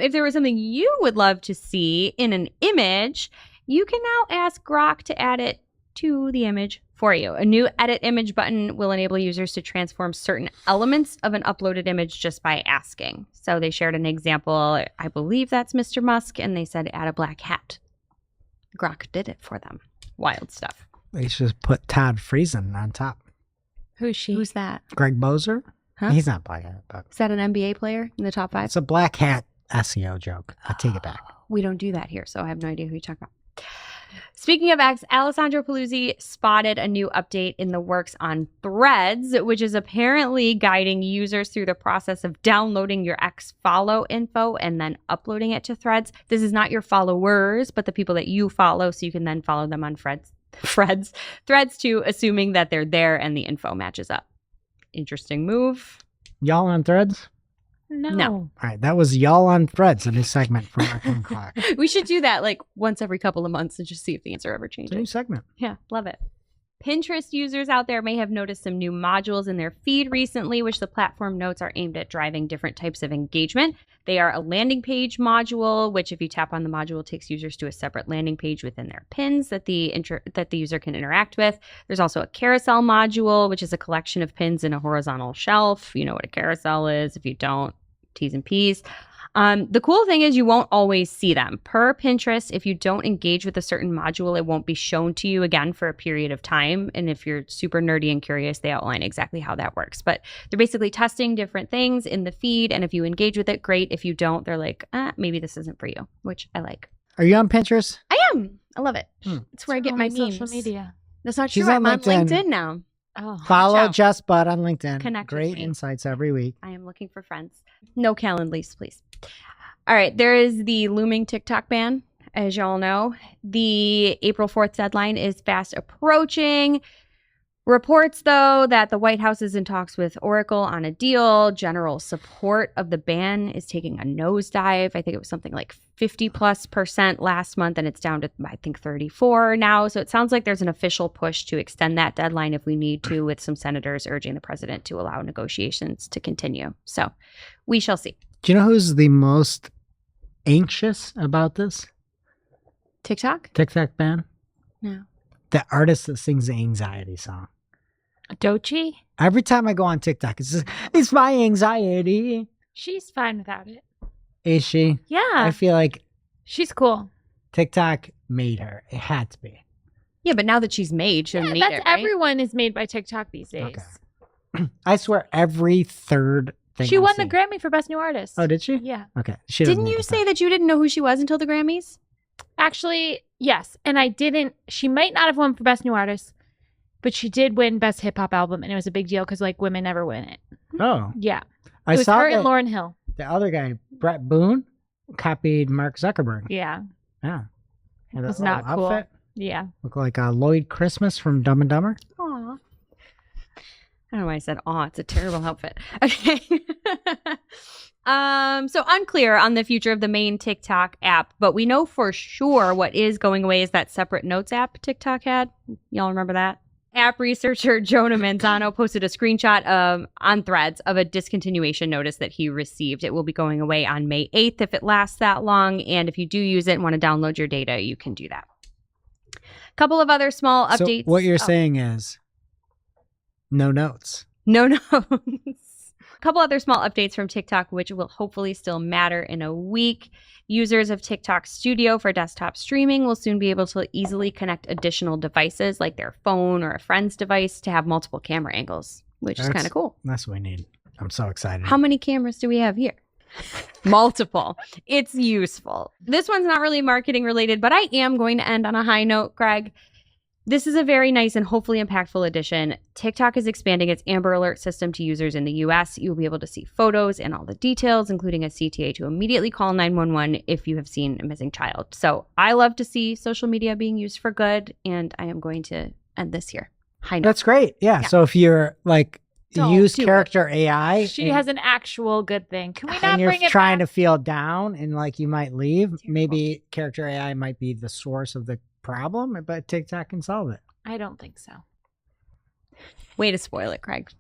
If there was something you would love to see in an image, you can now ask Grok to add it to the image for you. A new edit image button will enable users to transform certain elements of an uploaded image just by asking. So they shared an example. I believe that's Mr. Musk, and they said add a black hat. Grok did it for them. Wild stuff. They should just put Todd Friesen on top. Who's she? Who's that? Greg Bozer? Huh? He's not black hat, but Is that an NBA player in the top 5? it's a black hat SEO joke. I take it back. We don't do that here, so I have no idea who you're talking about. Speaking of X, Alessandro Paluzzi spotted a new update in the works on Threads, which is apparently guiding users through the process of downloading your X follow info and then uploading it to Threads. This is not your followers, but the people that you follow, so you can then follow them on Threads too, assuming that they're there and the info matches up. Interesting move. Y'all on Threads? No. All right, that was Y'all on Threads, a new segment from our King Clock. We should do that like once every couple of months and just see if the answer ever It's a new changes. segment. Yeah, love it. Pinterest users out there may have noticed some new modules in their feed recently, which the platform notes are aimed at driving different types of engagement. They are a landing page module, which if you tap on the module, takes users to a separate landing page within their pins that the user can interact with. There's also a carousel module, which is a collection of pins in a horizontal shelf. You know what a carousel is. If you don't, T's and P's. The cool thing is you won't always see them. Per Pinterest, if you don't engage with a certain module, it won't be shown to you again for a period of time. And if you're super nerdy and curious, they outline exactly how that works. But they're basically testing different things in the feed. And if you engage with it, great. If you don't, they're like, maybe this isn't for you, which I like. Are you on Pinterest? I am. I love it. It's where I get my memes. social media. That's not She's true. on I'm on LinkedIn. LinkedIn now. Oh, Follow out. Jess Budd on LinkedIn. Connect with Great me. insights every week. I am looking for friends. No Calendlies, please. All right, there is the looming TikTok ban, as y'all know. The April 4th deadline is fast approaching. Reports, though, that the White House is in talks with Oracle on a deal. General support of the ban is taking a nosedive. I think it was something like 50+% last month, and it's down to, I think, 34 now. So it sounds like there's an official push to extend that deadline if we need to, with some senators urging the president to allow negotiations to continue. So we shall see. Do you know who's the most anxious about this TikTok? TikTok ban? No. The artist that sings the anxiety song. Doechii? Every time I go on TikTok, it's just, it's my anxiety. She's fine without it. Is she? Yeah. I feel like She's cool. TikTok made her. It had to be. Yeah, but now that she's made, she doesn't need That's it, right? everyone is made by TikTok these days. Okay. I swear every third thing She I won see- the Grammy for Best New Artist. Oh, did she? Yeah. Okay. She doesn't Didn't need you to say talk. that you didn't know who she was until the Grammys? Actually, yes. And I didn't. She might not have won for Best New Artist, but she did win Best Hip Hop Album, and it was a big deal because like women never win it. Oh, Yeah. I It was saw her that and Lauryn Hill. the other guy, Brett Boone, copied Mark Zuckerberg. Yeah. Yeah. Had that It's not little cool. outfit. Yeah. Look like Lloyd Christmas from Dumb and Dumber. Aw. I don't know why I said aw. It's a terrible outfit. Okay. So unclear on the future of the main TikTok app, but we know for sure what is going away is that separate notes app TikTok had. Y'all remember that? App researcher Jonah Manzano posted a screenshot on Threads of a discontinuation notice that he received. It will be going away on May 8th if it lasts that long. And if you do use it and want to download your data, you can do that. Couple of other small updates. So what you're Oh. saying is no notes. No notes. A couple other small updates from TikTok, which will hopefully still matter in a week. Users of TikTok Studio for desktop streaming will soon be able to easily connect additional devices like their phone or a friend's device to have multiple camera angles, which is That's- kind of cool. That's what we need. I'm so excited. How many cameras do we have here? Multiple. It's useful. This one's not really marketing related, but I am going to end on a high note, Greg. This is a very nice and hopefully impactful addition. TikTok is expanding its Amber Alert system to users in the US. You'll be able to see photos and all the details, including a CTA to immediately call 911 if you have seen a missing child. So I love to see social media being used for good, and I am going to end this here. High note. That's great. Yeah. Yeah. So if you're like Don't use do it. character AI, She has an actual good thing. Can we not and you're bring it trying back? to feel down and like you might leave, maybe character AI might be the source of the problem, but TikTok can solve it. I don't think so. Way to spoil it, Craig.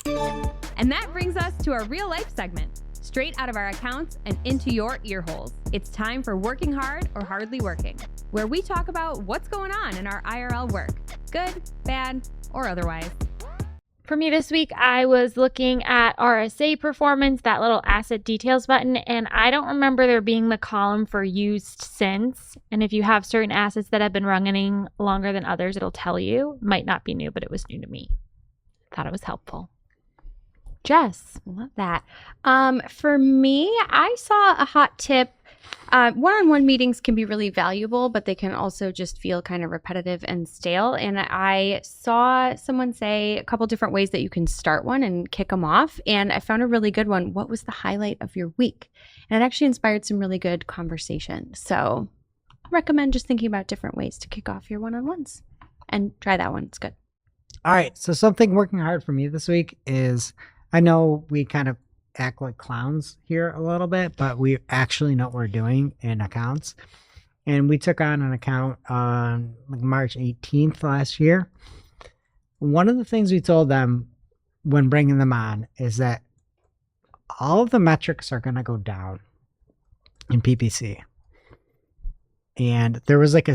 And that brings us to our real life segment. Straight out of our accounts and into your ear holes. It's time for Working Hard or Hardly Working, where we talk about what's going on in our IRL work, good, bad, or otherwise. For me this week, I was looking at RSA performance, that little asset details button, and I don't remember there being the column for used since. And if you have certain assets that have been running longer than others, it'll tell you. Might not be new, but it was new to me. Thought it was helpful. Jess. Love that. For me, I saw a hot tip. One-on-one meetings can be really valuable, but they can also just feel kind of repetitive and stale. And I saw someone say a couple different ways that you can start one and kick them off. And I found a really good one. What was the highlight of your week? And it actually inspired some really good conversation. So I recommend just thinking about different ways to kick off your one-on-ones and try that one. It's good. All right. So something working hard for me this week is I know we kind of act like clowns here a little bit, but we actually know what we're doing in accounts. And we took on an account on like March 18th last year. One of the things we told them when bringing them on is that all of the metrics are going to go down in PPC. And there was like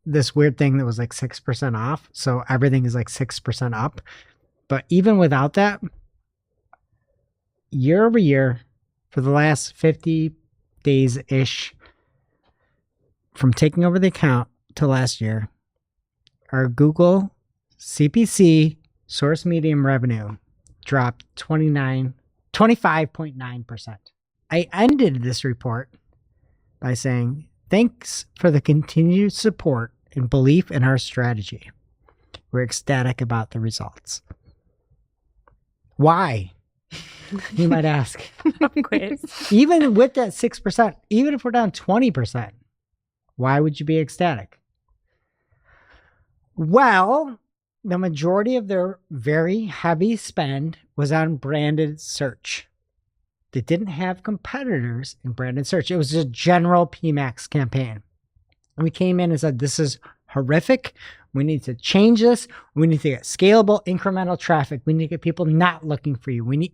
this weird thing that was like 6% off. So everything is like 6% up. But even without that, year over year, for the last 50 days-ish, from taking over the account to last year, our Google CPC source medium revenue dropped 25.9%. I ended this report by saying, thanks for the continued support and belief in our strategy. We're ecstatic about the results. Why? You might ask. Quiz. Even with that 6%, even if we're down 20%, why would you be ecstatic? Well, the majority of their very heavy spend was on branded search. They didn't have competitors in branded search. It was a general PMax campaign. And we came in and said, this is horrific. We need to change this. We need to get scalable, incremental traffic. We need to get people not looking for you. We need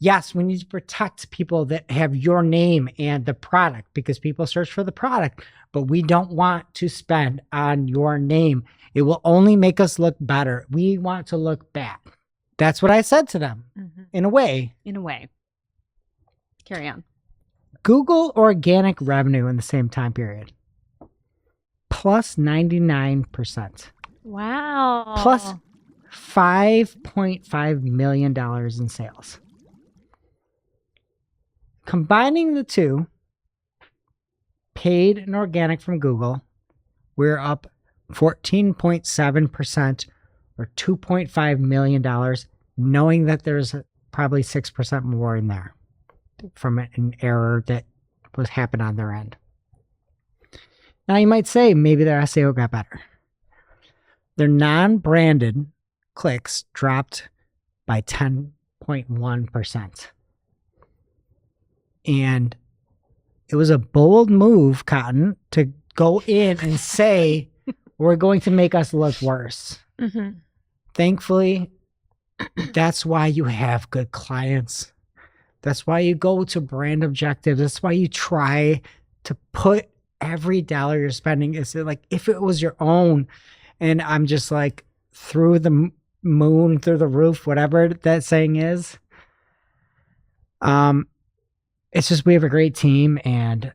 to protect people that have your name and the product, because people search for the product, but we don't want to spend on your name. It will only make us look better. We want to look bad. That's what I said to them. In a way. Carry on. Google organic revenue in the same time period, plus 99%. Wow. Plus $5.5 million in sales. Combining the two, paid and organic from Google, we're up 14.7% or $2.5 million, knowing that there's probably 6% more in there from an error that was happened on their end. Now you might say maybe their SEO got better. Their non-branded clicks dropped by 10.1%. And it was a bold move, Cotton, to go in and say, we're going to make us look worse. Thankfully, that's why you have good clients. That's why you go to brand objectives. That's why you try to put every dollar you're spending, is like if it was your own. And I'm just like, through the moon, through the roof, whatever that saying is. It's just, we have a great team, and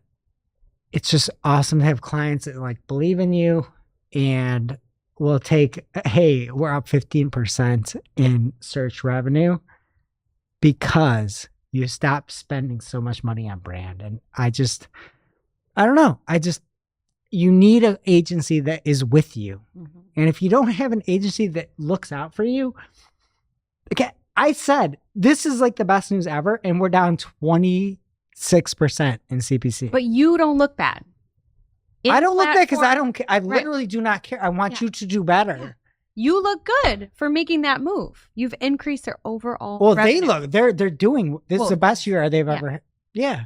it's just awesome to have clients that like believe in you and will take, hey, we're up 15% in search revenue because you stop spending so much money on brand. And I don't know. You need an agency that is with you. And if you don't have an agency that looks out for you, okay, I said, this is like the best news ever. And we're down 26% in CPC. But you don't look bad. I don't look bad because I don't care. I literally do not care. I want you to do better. Yeah. You look good for making that move. You've increased their overall revenue. revenue. They're doing, this is the best year they've ever had. Yeah.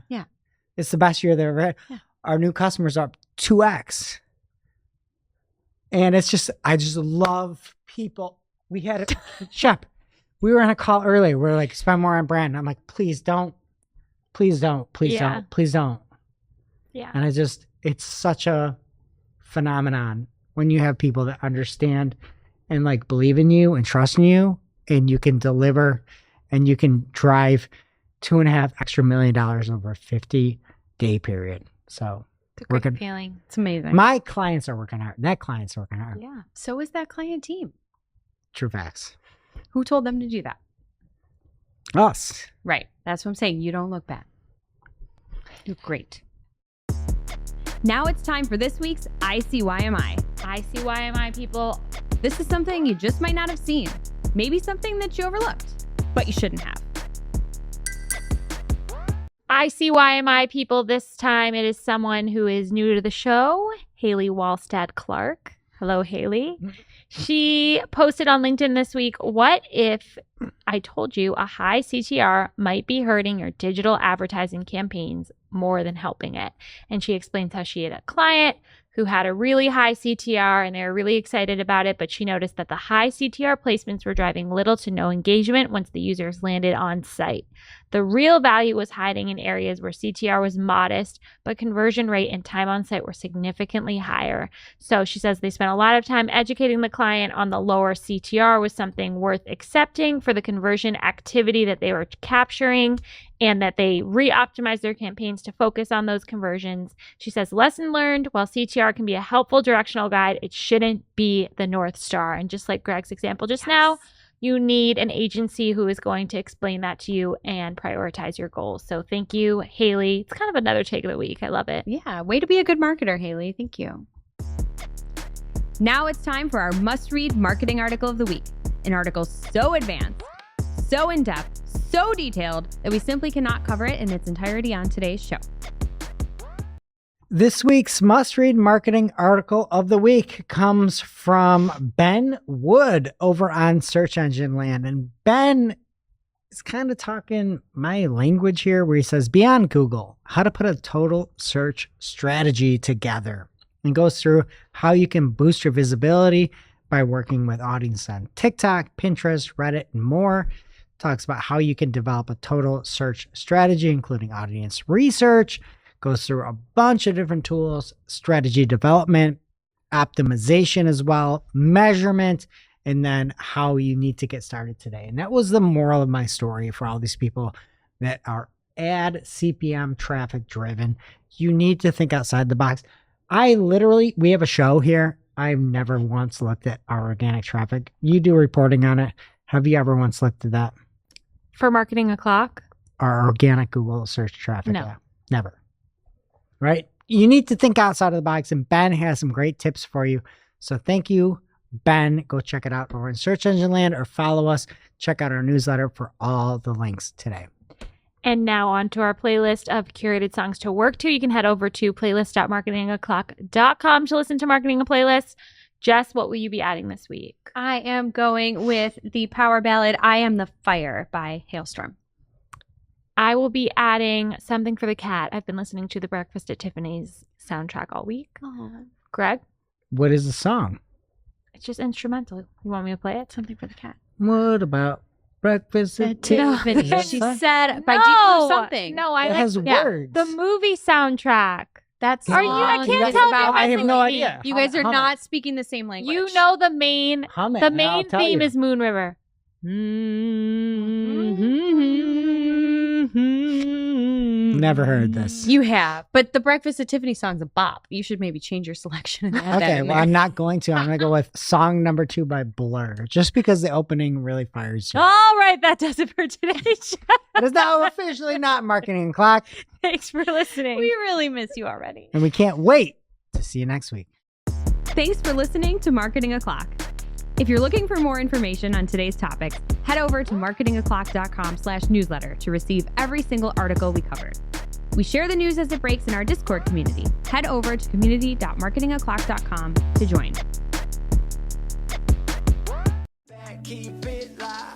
It's the best year they've ever had. Yeah. Our new customers are up 2x. And it's just, I just love people. We had a Shep. We were on a call earlier. We're like, spend more on brand. And I'm like, please don't. Please don't. Please don't. Please don't. Yeah. And it's such a phenomenon when you have people that understand and like believe in you and trust in you, and you can deliver and you can drive $2.5 million over a 50-day period. So it's a great feeling. It's amazing. My clients are working hard. That client's working hard. Yeah. So is that client team. True facts. Who told them to do that? Us. Right. That's what I'm saying. You don't look bad. You're great. Now it's time for this week's ICYMI. ICYMI, people. This is something you just might not have seen. Maybe something that you overlooked, but you shouldn't have. ICYMI, people. This time it is someone who is new to the show, Haley Wallstad Clark. Hello, Haley. She posted on LinkedIn this week, what if I told you a high CTR might be hurting your digital advertising campaigns more than helping it? And she explains how she had a client who had a really high CTR and they were really excited about it, but she noticed that the high CTR placements were driving little to no engagement once the users landed on site. The real value was hiding in areas where CTR was modest, but conversion rate and time on site were significantly higher. So she says they spent a lot of time educating the client on the lower CTR was something worth accepting for the conversion activity that they were capturing, and that they re-optimized their campaigns to focus on those conversions. She says, lesson learned, while CTR can be a helpful directional guide, it shouldn't be the North Star. And just like Greg's example just now, you need an agency who is going to explain that to you and prioritize your goals. So thank you, Haley. It's kind of another take of the week. I love it. Yeah, way to be a good marketer, Haley. Thank you. Now it's time for our must-read marketing article of the week. An article so advanced, so in-depth, so detailed that we simply cannot cover it in its entirety on today's show. This week's must-read marketing article of the week comes from Ben Wood over on Search Engine Land. And Ben is kind of talking my language here, where he says, beyond Google, how to put a total search strategy together. And goes through how you can boost your visibility by working with audience on TikTok, Pinterest, Reddit, and more. Talks about how you can develop a total search strategy, including audience research. Goes through a bunch of different tools, strategy development, optimization as well, measurement, and then how you need to get started today. And that was the moral of my story for all these people that are ad CPM traffic driven. You need to think outside the box. We have a show here. I've never once looked at our organic traffic. You do reporting on it. Have you ever once looked at that? For Marketing O'Clock? Our organic Google search traffic? No. Yeah, never. Right? You need to think outside of the box, and Ben has some great tips for you. So thank you, Ben. Go check it out over in Search Engine Land or follow us. Check out our newsletter for all the links today. And now on to our playlist of curated songs to work to. You can head over to playlist.marketingoclock.com to listen to Marketing a Playlist. Jess, what will you be adding this week? I am going with the power ballad I Am the Fire by Hailstorm. I will be adding Something for the Cat. I've been listening to the Breakfast at Tiffany's soundtrack all week. Oh. Greg? What is the song? It's just instrumental. You want me to play it? Something for the Cat. What about Breakfast at Tiffany. Tiffany's? She said by Deep Blue something. No, I It like has words. the movie soundtrack. That's Are you? I song can't is tell. about- I have no messing with idea. You Hum guys are hum not it. speaking the same language. You know the main. Hum it, The and I'll main tell theme you. is Moon River. Never heard this. You have, but the Breakfast at Tiffany song's a bop. You should maybe change your selection and add that Okay, in well, there. I'm not going to. I'm going to go with song number 2 by Blur, just because the opening really fires you. All right, that does it for today's show. It is now officially not Marketing Clock, Thanks for listening. We really miss you already. and we can't wait to see you next week. Thanks for listening to Marketing O'Clock. If you're looking for more information on today's topics, head over to marketingoclock.com/newsletter to receive every single article we covered. We share the news as it breaks in our Discord community. Head over to community.marketingoclock.com to join. Keep it live.